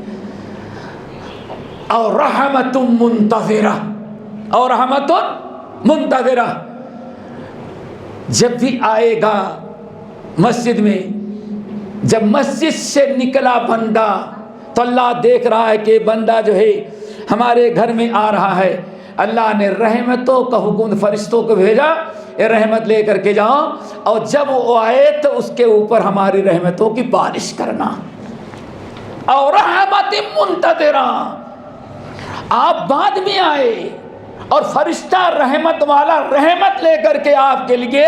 اور رحمت منتظرہ، اور رحمت منتظرہ، جب بھی آئے گا مسجد میں، جب مسجد سے نکلا بندہ تو اللہ دیکھ رہا ہے کہ بندہ جو ہے ہمارے گھر میں آ رہا ہے، اللہ نے رحمتوں کا حکم فرشتوں کو بھیجا، یہ رحمت لے کر کے جاؤ، اور جب وہ آئے تو اس کے اوپر ہماری رحمتوں کی بارش کرنا۔ اور رحمت منتظرہ، آپ بعد میں آئے اور فرشتہ رحمت والا رحمت لے کر کے آپ کے لیے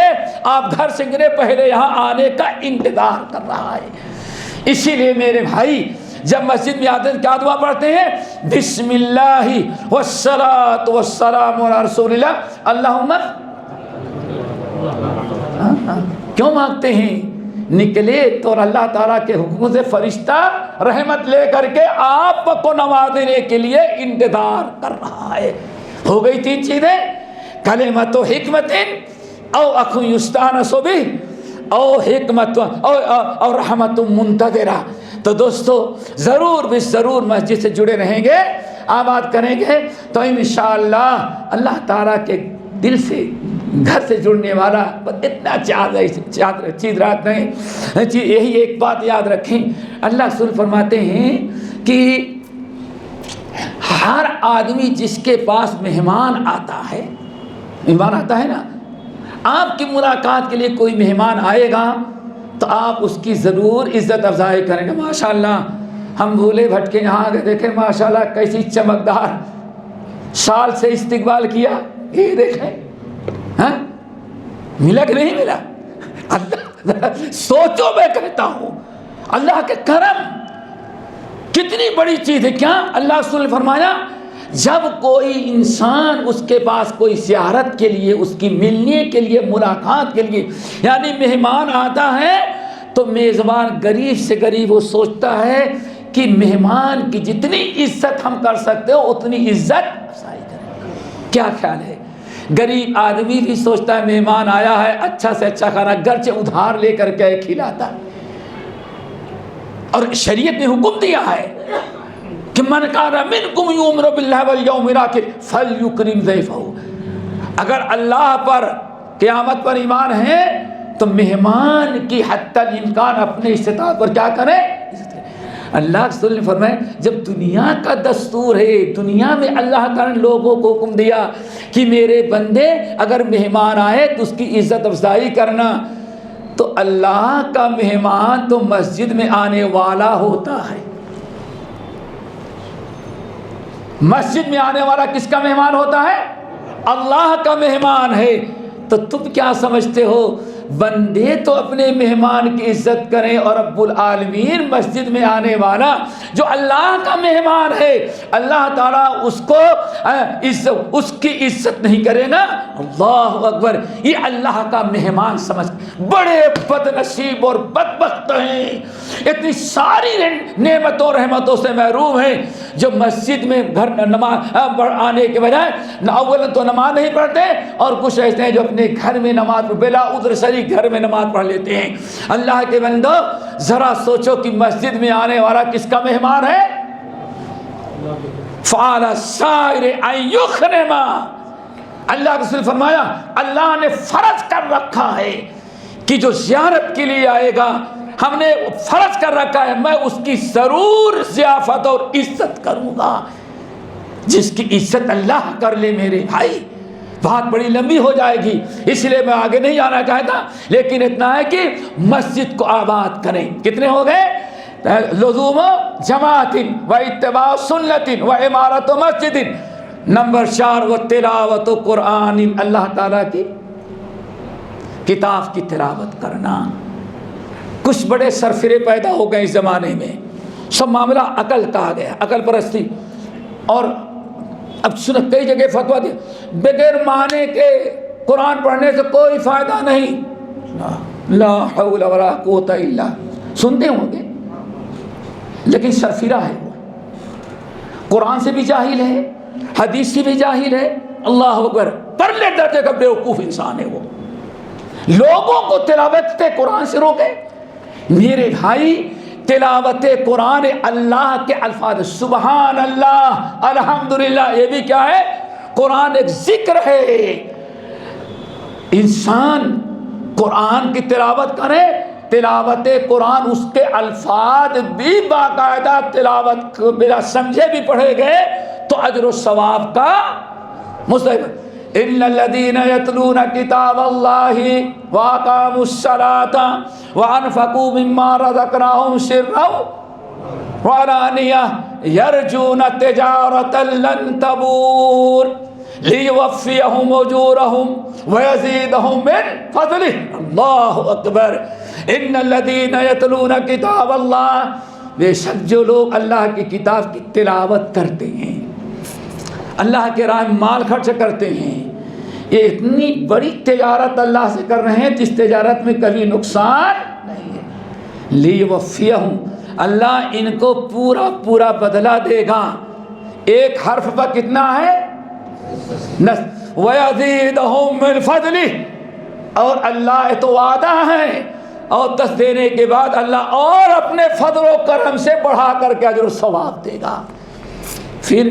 آپ گھر سے گرے پہلے یہاں آنے کا انتظار کر رہا ہے۔ اسی لیے میرے بھائی جب مسجد میں آتے ہیں کیا دعا پڑھتے ہیں؟ بسم اللہ والصلاۃ والسلام علی رسول اللہ، اللہم کیوں مانگتے ہیں؟ نکلے تو اللہ تعالیٰ کے حکم سے فرشتہ رحمت لے کر کے آپ کو نوازنے کے لیے انتظار کر رہا ہے۔ ہو گئی تین چیزیں، کلمۃ و حکمت او اخ یستانس بہ او حکمت اور رحمت منتظرہ۔ تو دوستو ضرور مسجد سے جڑے رہیں گے، آباد کریں گے تو انشاءاللہ اللہ تعالیٰ کے دل سے گھر سے جڑنے والا اتنا چیز رات نہیں۔ یہی ایک بات یاد رکھیں، اللہ رسول فرماتے ہیں کہ ہر آدمی جس کے پاس مہمان آتا ہے نا، آپ کی ملاقات کے لیے کوئی مہمان آئے گا تو آپ اس کی ضرور عزت افزائی کریں گے۔ ماشاءاللہ ہم بھولے بھٹکے یہاں آگے دیکھیں ماشاءاللہ کیسی چمکدار شال سے استقبال کیا، یہ دیکھیں ہاں ملا کہ نہیں ملا؟ اللہ سوچو، میں کہتا ہوں اللہ کے کرم کتنی بڑی چیز ہے۔ کیا اللہ رسول نے فرمایا جب کوئی انسان اس کے پاس کوئی زیارت کے لیے، اس کی ملنے کے لیے، ملاقات کے لیے یعنی مہمان آتا ہے تو میزبان غریب سے غریب وہ سوچتا ہے کہ مہمان کی جتنی عزت ہم کر سکتے ہو اتنی عزت افزائی کریں۔ کیا خیال ہے؟ غریب آدمی بھی سوچتا ہے مہمان آیا ہے اچھا سے اچھا کھانا گرچہ ادھار لے کر کے کھلاتا ہے، اور شریعت نے حکم دیا ہے کہ من کان منکم یؤمن باللہ والیوم الآخر فلیکرم ضیفہ، اگر اللہ پر قیامت پر ایمان ہے تو مہمان کی حتی الامکان اپنے استطاعت پر کیا کریں؟ اللہ رسول نے فرمایا جب دنیا کا دستور ہے، دنیا میں اللہ تعالیٰ نے لوگوں کو حکم دیا کہ میرے بندے اگر مہمان آئے تو اس کی عزت افزائی کرنا، تو اللہ کا مہمان تو مسجد میں آنے والا ہوتا ہے۔ مسجد میں آنے والا کس کا مہمان ہوتا ہے؟ اللہ کا مہمان ہے۔ تو تم کیا سمجھتے ہو بندے تو اپنے مہمان کی عزت کریں اور رب العالمین مسجد میں آنے والا جو اللہ کا مہمان ہے اللہ تعالیٰ اس کو اس کی عزت نہیں کرے گا؟ اللہ اکبر، یہ اللہ کا مہمان سمجھ بڑے بد نصیب اور بدبخت ہیں، اتنی ساری نعمتوں رحمتوں سے محروم ہیں جو مسجد میں گھر نماز آنے کے بجائے اول تو نماز نہیں پڑھتے، اور کچھ ایسے ہیں جو اپنے گھر میں نماز بلا عذر شریف گھر میں نماز پڑھ لیتے ہیں۔ اللہ کے بندو ذرا سوچو کہ مسجد میں آنے والا کس کا مہمان ہے؟ فعلی السائر ان یخرم، اللہ کے رسول فرمایا اللہ نے فرض کر رکھا ہے کہ جو زیارت کے لیے آئے گا ہم نے فرض کر رکھا ہے میں اس کی ضرور ضیافت اور عزت کروں گا۔ جس کی عزت اللہ کر لے میرے بھائی بات بڑی لمبی ہو جائے گی، اس لیے میں آگے نہیں آنا چاہتا، لیکن اتنا ہے کہ مسجد کو آباد کریں۔ کتنے ہو گئے؟ لزوم جماعت و اتباع سنت و عمارت مسجد، نمبر 4 و تلاوت قرآن، اللہ تعالیٰ کی کتاب کی تلاوت کرنا۔ کچھ بڑے سرفرے پیدا ہو گئے اس زمانے میں، سب معاملہ عقل کا آ گیا، عقل پرستی، اور اب سن کئی جگہ فتویٰ دیا بغیر معنی کے قرآن پڑھنے سے کوئی فائدہ نہیں، لا حول ولا قوت الا، سنتے ہوں گے لیکن سرفرا ہے، وہ قرآن سے بھی جاہل ہے، حدیث سے بھی جاہل ہے، اللہ اکبر، پرلے درجے کا بیوقوف انسان ہے وہ، لوگوں کو تلاوت قرآن سے روکے۔ میرے بھائی تلاوت قرآن اللہ کے الفاظ سبحان اللہ الحمدللہ، یہ بھی کیا ہے؟ قرآن ایک ذکر ہے۔ انسان قرآن کی تلاوت کرے، تلاوت قرآن اس کے الفاظ بھی باقاعدہ تلاوت بلا سمجھے بھی پڑھے گئے تو اجر و ثواب کا مستحق۔ ان الذين يتلون كتاب الله واقاموا الصلاة وانفقوا مما رزقناهم سرا وعلانیہ یرجون تجارۃ لن تبور لیوفیہم اجورہم ویزیدہم من فضلہ۔ اللہ اکبر۔ ان الذین یتلون کتاب اللہ، بے شک جو لوگ اللہ کی کتاب کی تلاوت کرتے ہیں، اللہ کے راہ میں مال خرچ کرتے ہیں، یہ اتنی بڑی تجارت اللہ سے کر رہے ہیں جس تجارت میں کبھی نقصان نہیں ہے۔ لیوفیہم، اللہ ان کو پورا پورا بدلہ دے گا۔ ایک حرف پر کتنا ہے؟ وَيَزِيدَهُم مِّن فَضْلِهِ، اور اللہ تو وعدہ ہے، اور 10 دینے کے بعد اللہ اور اپنے فضل و کرم سے بڑھا کر کے اجر و ثواب دے گا۔ پھر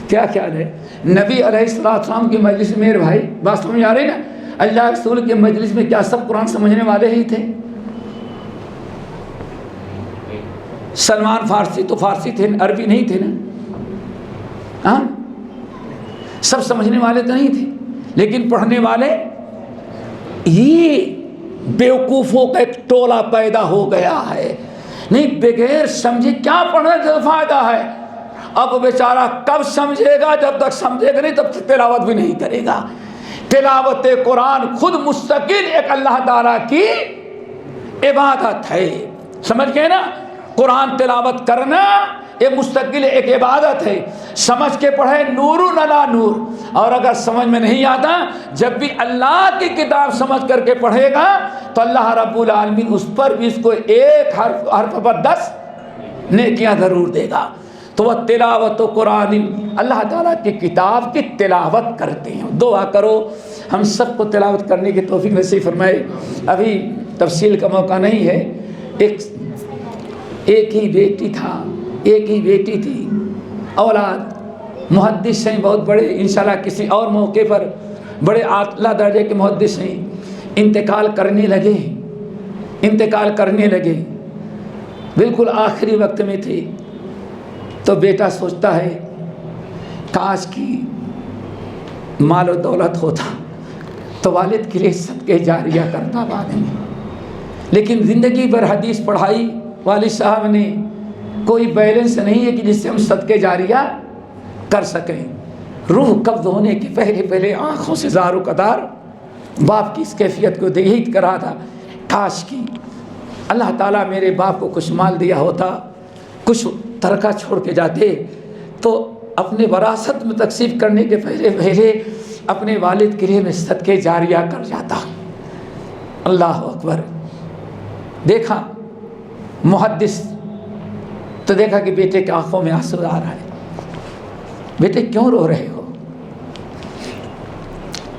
کیا خیال ہے؟ نبی علیہ السلام کی مجلس میں، میرے بھائی بات سمجھ آ رہی نا؟ اللہ رسول کی مجلس میں کیا سب قرآن سمجھنے والے ہی تھے؟ سلمان فارسی تو فارسی تھے، عربی نہیں تھے نا؟ ہاں، سب سمجھنے والے تو نہیں تھے، لیکن پڑھنے والے، یہ بیوقوفوں کا ایک ٹولہ پیدا ہو گیا ہے۔ نہیں، بغیر سمجھے کیا پڑھنے سے فائدہ ہے؟ اب بیچارہ کب سمجھے گا؟ جب تک سمجھے گا نہیں تب تک تلاوت بھی نہیں کرے گا۔ تلاوت قرآن خود مستقل ایک اللہ تعالیٰ کی عبادت ہے، سمجھ گئے نا؟ قرآن تلاوت کرنا یہ مستقل ایک عبادت ہے، سمجھ کے پڑھے نور علی نور۔ اور اگر سمجھ میں نہیں آتا، جب بھی اللہ کی کتاب سمجھ کر کے پڑھے گا تو اللہ رب العالمین اس پر بھی اس کو ایک حرف پر 10 نیکیاں ضرور دے گا۔ تو وہ تلاوت و قرآن، اللہ تعالیٰ کی کتاب کی تلاوت کرتے ہیں۔ دعا کرو ہم سب کو تلاوت کرنے کی توفیق نصیب فرمائے۔ ابھی تفصیل کا موقع نہیں ہے۔ ایک ہی بیٹی تھا، ایک ہی بیٹی تھی، اولاد محدث ہیں بہت بڑے، انشاءاللہ کسی اور موقع پر بڑے اعلیٰ درجے کے محدث ہیں، انتقال کرنے لگے، بالکل آخری وقت میں تھے۔ تو بیٹا سوچتا ہے کاش کی مال و دولت ہوتا تو والد کے لیے صدقہ جاریہ کرتا بعد میں، لیکن زندگی بھر حدیث پڑھائی، والد صاحب نے کوئی بیلنس نہیں ہے کہ جس سے ہم صدقہ جاریہ کر سکیں۔ روح قبض ہونے کے پہلے آنکھوں سے زار و قدار باپ کی اس کیفیت کو دیکھ کر رہا تھا، کاش کی اللہ تعالیٰ میرے باپ کو کچھ مال دیا ہوتا، کچھ ترکہ چھوڑ کے جاتے تو اپنے وراثت میں تقسیم کرنے کے پہلے اپنے والد کے لیے میں صدقہ جاریہ کر جاتا۔ اللہ اکبر۔ دیکھا محدث تو دیکھا کہ بیٹے کی آنکھوں میں آنسو آ رہا ہے۔ بیٹے کیوں رو رہے ہو؟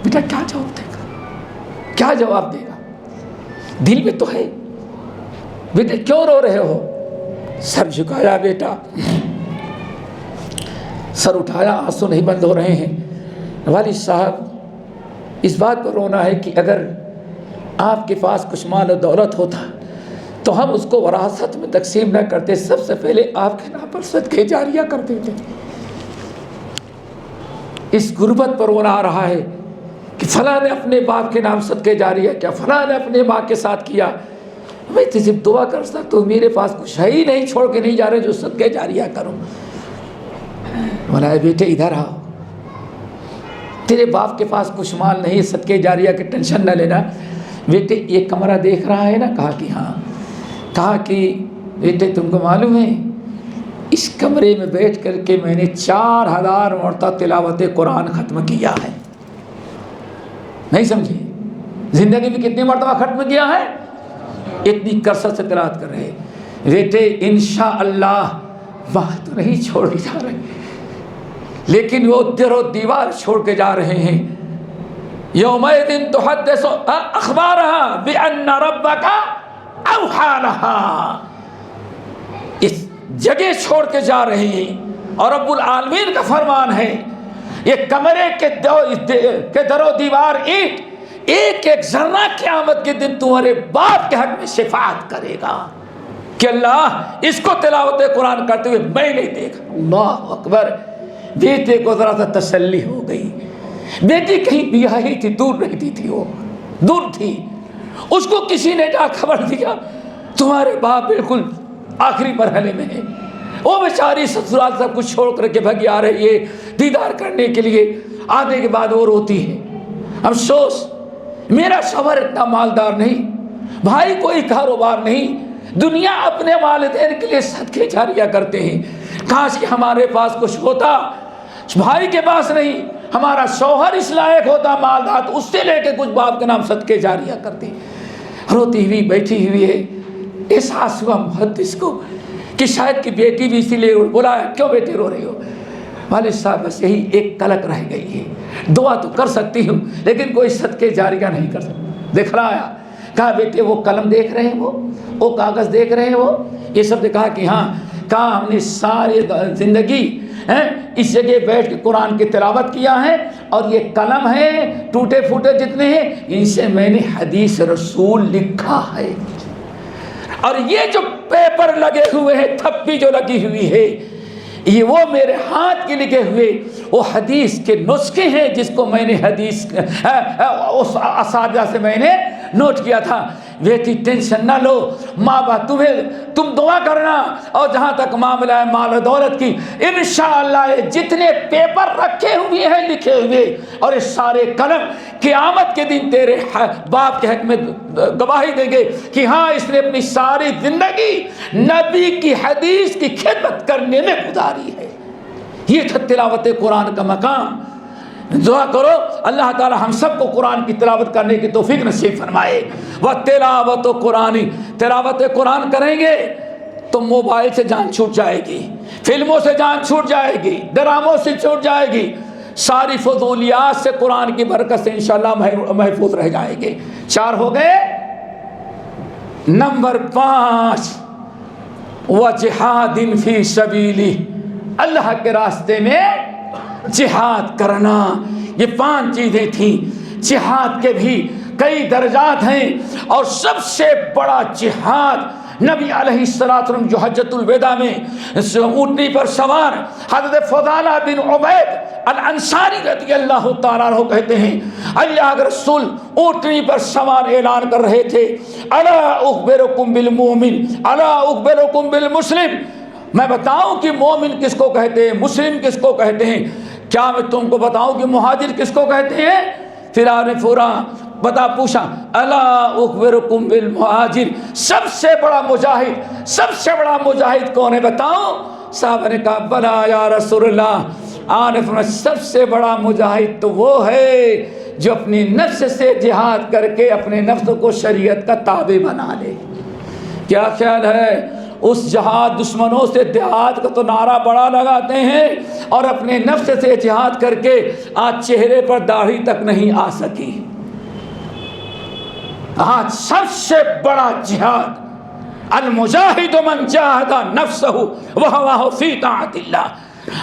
بیٹا کیا جواب دے گا؟ کیا جواب دے گا؟ دل میں تو ہے، بیٹے کیوں رو رہے ہو؟ سر جھکایا بیٹا، سر اٹھایا، آنسو نہیں بند ہو رہے ہیں۔ والد صاحب اس بات پر رونا ہے کہ اگر آپ کے پاس کچھ مال و دولت ہوتا تو ہم اس کو وراثت میں تقسیم نہ کرتے، سب سے پہلے آپ کے نام پر صدقہ جاریہ کر دیتے۔ اس غربت پر رونا آ رہا ہے کہ فلاں نے اپنے باپ کے نام صدقہ جاریہ کیا، فلاں نے اپنے ماں کے ساتھ کیا، میں تو صرف دعا کر سکتا ہوں، میرے پاس کچھ ہے ہی نہیں، چھوڑ کے نہیں جا رہے جو صدقہ جاریہ کروں۔ بولا بیٹے ادھر آؤ، تیرے باپ کے پاس کچھ مال نہیں، صدقہ جاریہ کی ٹینشن نہ لینا۔ بیٹے یہ کمرہ دیکھ رہا ہے نا؟ کہا کہ ہاں۔ کہا کہ بیٹے تم کو معلوم ہے اس کمرے میں بیٹھ کر کے میں نے 4000 مرتبہ تلاوت قرآن ختم کیا ہے۔ نہیں سمجھے؟ زندگی میں کتنی مرتبہ ختم کیا ہے؟ اتنی کثرت سے تلاوت کر رہے۔ بیٹے انشاءاللہ وہاں تو نہیں چھوڑ کے جا رہے، لیکن وہ در و دیوار چھوڑ کے جا رہے ہیں۔ یومئذ تحدث اخبارها بان ربک اوحی لها، اس جگہ چھوڑ کے جا رہے ہیں، اور رب العالمین کا فرمان ہے یہ کمرے کے در و دیوار اینٹ ایک ایک ذرہ قیامت کے دن تمہارے باپ کے حق میں شفاعت کرے گا کہ اللہ اس کو تلاوت قرآن کرتے ہوئے میں نہیں دیکھا۔ اللہ اکبر۔ بیٹے کو ذرا سا تسلی ہو گئی۔ بیٹی کہیں بیاہی تھی، دور رہتی تھی، وہ دور تھی، اس کو کسی نے جا خبر دیا تمہارے باپ بالکل آخری مرحلے میں ہے۔ وہ بیچاری سسرال سب کچھ چھوڑ کر کے بھگی آ رہی ہے دیدار کرنے کے لیے، آنے کے بعد وہ روتی ہے، افسوس میرا شوہر اتنا مالدار نہیں، بھائی کوئی کاروبار نہیں، دنیا اپنے والدین کے لیے صدقے جاریہ کرتے ہیں، کاش کہ ہمارے پاس کچھ ہوتا، بھائی کے پاس نہیں، ہمارا شوہر اس لائق ہوتا مالدار تو اس سے لے کے کچھ باپ کے نام صدقے جاریہ کرتے۔ روتی ہوئی بیٹھی ہوئی ہے، احساس ہوا محدث کو کہ شاید کہ بیٹی بھی اسی لیے بلایا، کیوں بیٹی رو رہی ہو؟ والد صاحب بس یہی ایک کلک رہ گئی ہے، دعا تو کر سکتی ہوں لیکن کوئی صدقے جاریہ نہیں کر سکتا۔ دکھلایا، کہا بیٹے وہ قلم دیکھ رہے ہیں، وہ کاغذ دیکھ رہے ہیں، وہ یہ سب نے کہا کہ ہاں، کہا ہم نے ساری زندگی اس جگہ بیٹھ کے قرآن کی تلاوت کیا ہے، اور یہ قلم ہے ٹوٹے پھوٹے جتنے ہیں ان سے میں نے حدیث رسول لکھا ہے، اور یہ جو پیپر لگے ہوئے ہیں، تھپی جو لگی ہوئی ہے، یہ وہ میرے ہاتھ کے لکھے ہوئے وہ حدیث کے نسخے ہیں جس کو میں نے حدیث اس اساتذہ سے میں نے نوٹ کیا تھا۔ بیٹی ٹینشن نہ لو، ماں باپ تم دعا کرنا، اور جہاں تک معاملہ ہے مال و دولت کی، انشاءاللہ یہ جتنے پیپر رکھے ہوئے ہیں لکھے ہوئے اور یہ سارے قلم قیامت کے دن تیرے باپ کے حق میں گواہی دیں گے کہ ہاں اس نے اپنی ساری زندگی نبی کی حدیث کی خدمت کرنے میں گزاری ہے۔ یہ تھا تلاوت قرآن کا مقام۔ دعا کرو اللہ تعالی ہم سب کو قرآن کی تلاوت کرنے کی توفیق نصیب فرمائے۔ وَتِلَاوَتُ قرآن، تلاوت قرآن کریں گے تو موبائل سے جان چھوٹ جائے گی، فلموں سے جان چھوٹ جائے گی، ڈراموں سے چھوٹ جائے گی، ساری فضولیات سے قرآن کی برکت سے انشاءاللہ محفوظ رہ جائیں گے۔ 4 ہو گئے۔ نمبر 5 وَجِہَادٍ فِي سَبِيلِهِ، اللہ کے راستے میں جہاد کرنا۔ یہ 5 چیزیں تھیں۔ جہاد کے بھی کئی درجات ہیں، اور سب سے بڑا جہاد نبی علیہ السلام جو حجۃ الوداع میں اونٹنی پر سوار حضرت فضالہ بن عبید الانصاری رضی اللہ تعالیٰ عنہ کہتے ہیں، اللہ کے رسول اونٹنی پر سوار اعلان کر رہے تھے، الا اخبرکم بالمؤمن الا اخبرکم بالمسلم، میں بتاؤں کہ مومن کس کو کہتے ہیں، مسلم کس کو کہتے ہیں، کیا میں تم کو بتاؤں کہ مہاجر کس کو کہتے ہیں؟ پھر آپ نے پورا پوچھا، الا اخبرکم بالمہاجر، سب سے بڑا مجاہد، سب سے بڑا مجاہد کون ہے بتاؤ؟ صاحب نے کہا بلا یا رسول اللہ۔ آنے سب سے بڑا مجاہد تو وہ ہے جو اپنی نفس سے جہاد کر کے اپنے نفس کو شریعت کا تابع بنا لے۔ کیا خیال ہے؟ اس جہاد دشمنوں سے جہاد کا تو نعرہ بڑا لگاتے ہیں، اور اپنے نفس سے جہاد کر کے آج چہرے پر داڑھی تک نہیں آ سکی۔ آج سب سے بڑا جہاد المجاہد من جاہد نفسہ وہو فی طاعت اللہ۔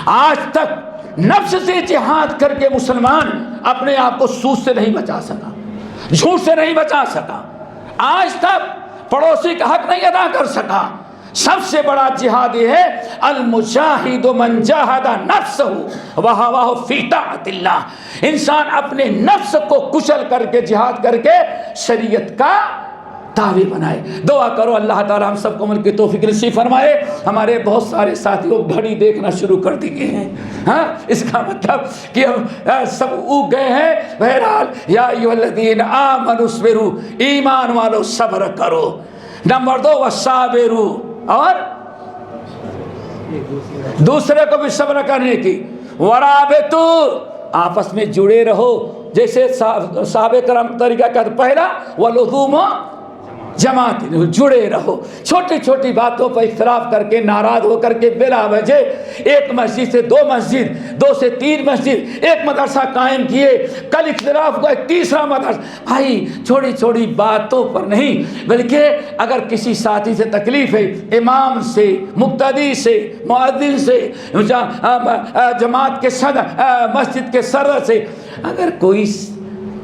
آج تک نفس سے جہاد کر کے مسلمان اپنے آپ کو سود سے نہیں بچا سکا، جھوٹ سے نہیں بچا سکا، آج تک پڑوسی کا حق نہیں ادا کر سکا۔ سب سے بڑا جہاد یہ ہے المجاہد من جاہد نفسہ وہو فی طاعت اللہ، انسان اپنے نفس کو کچل کر کے جہاد کر کے شریعت کا تابع بنائے۔ دعا کرو اللہ تعالیٰ ہم سب کو عمل کی توفیق نصیب فرمائے۔ ہمارے بہت سارے ساتھیوں گھڑی دیکھنا شروع کر دیے ہیں، ہاں اس کا مطلب کہ ہم سب اوگ گئے ہیں۔ بہرحال یا ایھا الذین آمنوا اصبروا، ایمان والو صبر کرو۔ نمبر 2 وصابروا، اور دوسرے کو بھی صبر کرنے کی، ورابطوا، آپس میں جڑے رہو، جیسے صحابہ کرام طریقہ کا پہلا ولزوم جماعت، جڑے رہو۔ چھوٹی چھوٹی باتوں پر اختلاف کر کے ناراض ہو کر کے بلا وجہ ایک مسجد سے 2 مسجد، 2 سے 3 مسجد، ایک مدرسہ قائم کیے، کل اختلاف ہوا ایک تیسرا مدرسہ۔ بھائی چھوٹی چھوٹی باتوں پر نہیں، بلکہ اگر کسی ساتھی سے تکلیف ہے، امام سے، مقتدی سے، مؤذن سے، جماعت کے صدر، مسجد کے سردر سے اگر کوئی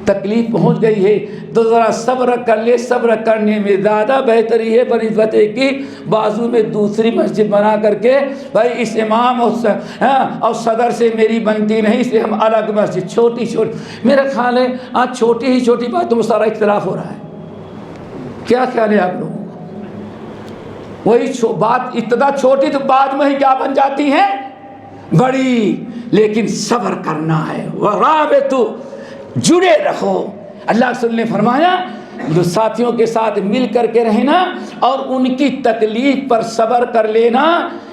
تکلیف پہنچ گئی ہے تو ذرا صبر کر لے۔ صبر کرنے میں زیادہ بہتری ہے بنسبت ہے کہ بازو میں دوسری مسجد بنا کر کے بھائی اس امام اور صدر سے میری بنتی نہیں، اس لیے ہم الگ مسجد۔ چھوٹی چھوٹی، میرا خیال ہے آج چھوٹی ہی چھوٹی باتوں میں سارا اختلاف ہو رہا ہے۔ کیا خیال ہے آپ لوگوں کا؟ وہی بات ابتدا چھوٹی تو بعد میں ہی کیا بن جاتی ہیں؟ بڑی. لیکن صبر کرنا ہے. ورابطو، جڑے رہو. اللہ کے رسول نے فرمایا جو ساتھیوں کے ساتھ مل کر کے رہنا اور ان کی تکلیف پر صبر کر لینا،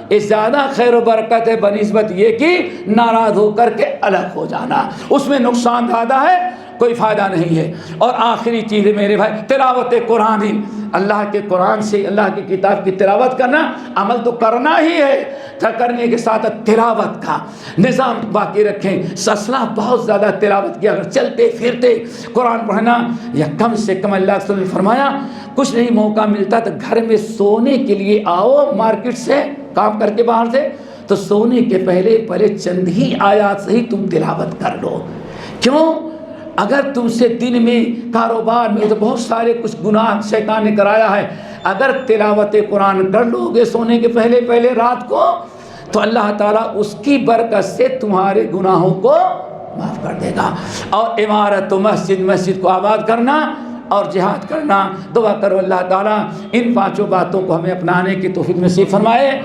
یہ زیادہ خیر و برکت ہے بنسبت یہ کہ ناراض ہو کر کے الگ ہو جانا. اس میں نقصان زیادہ ہے، کوئی فائدہ نہیں ہے. اور آخری چیز ہے میرے بھائی، تلاوت قرآن. اللہ کے قرآن سے، اللہ کی کتاب کی تلاوت کرنا، عمل تو کرنا ہی ہے، کرنے کے ساتھ تلاوت کا نظام باقی رکھیں. اسلام بہت زیادہ تلاوت کیا، اگر چلتے پھرتے قرآن پڑھنا، یا کم سے کم اللہ کے رسول نے فرمایا کچھ نہیں موقع ملتا تو گھر میں سونے کے لیے آؤ مارکیٹ سے کام کر کے باہر سے، تو سونے کے پہلے چند ہی آیات سے ہی تم تلاوت کر لو. کیوں؟ اگر تم سے دن میں کاروبار میں تو بہت سارے کچھ گناہ شیطان نے کرایا ہے، اگر تلاوت قرآن کر لو گے سونے کے پہلے رات کو، تو اللہ تعالیٰ اس کی برکت سے تمہارے گناہوں کو معاف کر دے گا. اور عمارت و مسجد کو آباد کرنا اور جہاد کرنا. دعا کرو اللہ تعالیٰ ان 5 باتوں کو ہمیں اپنانے کی توفیق نصیب فرمائے.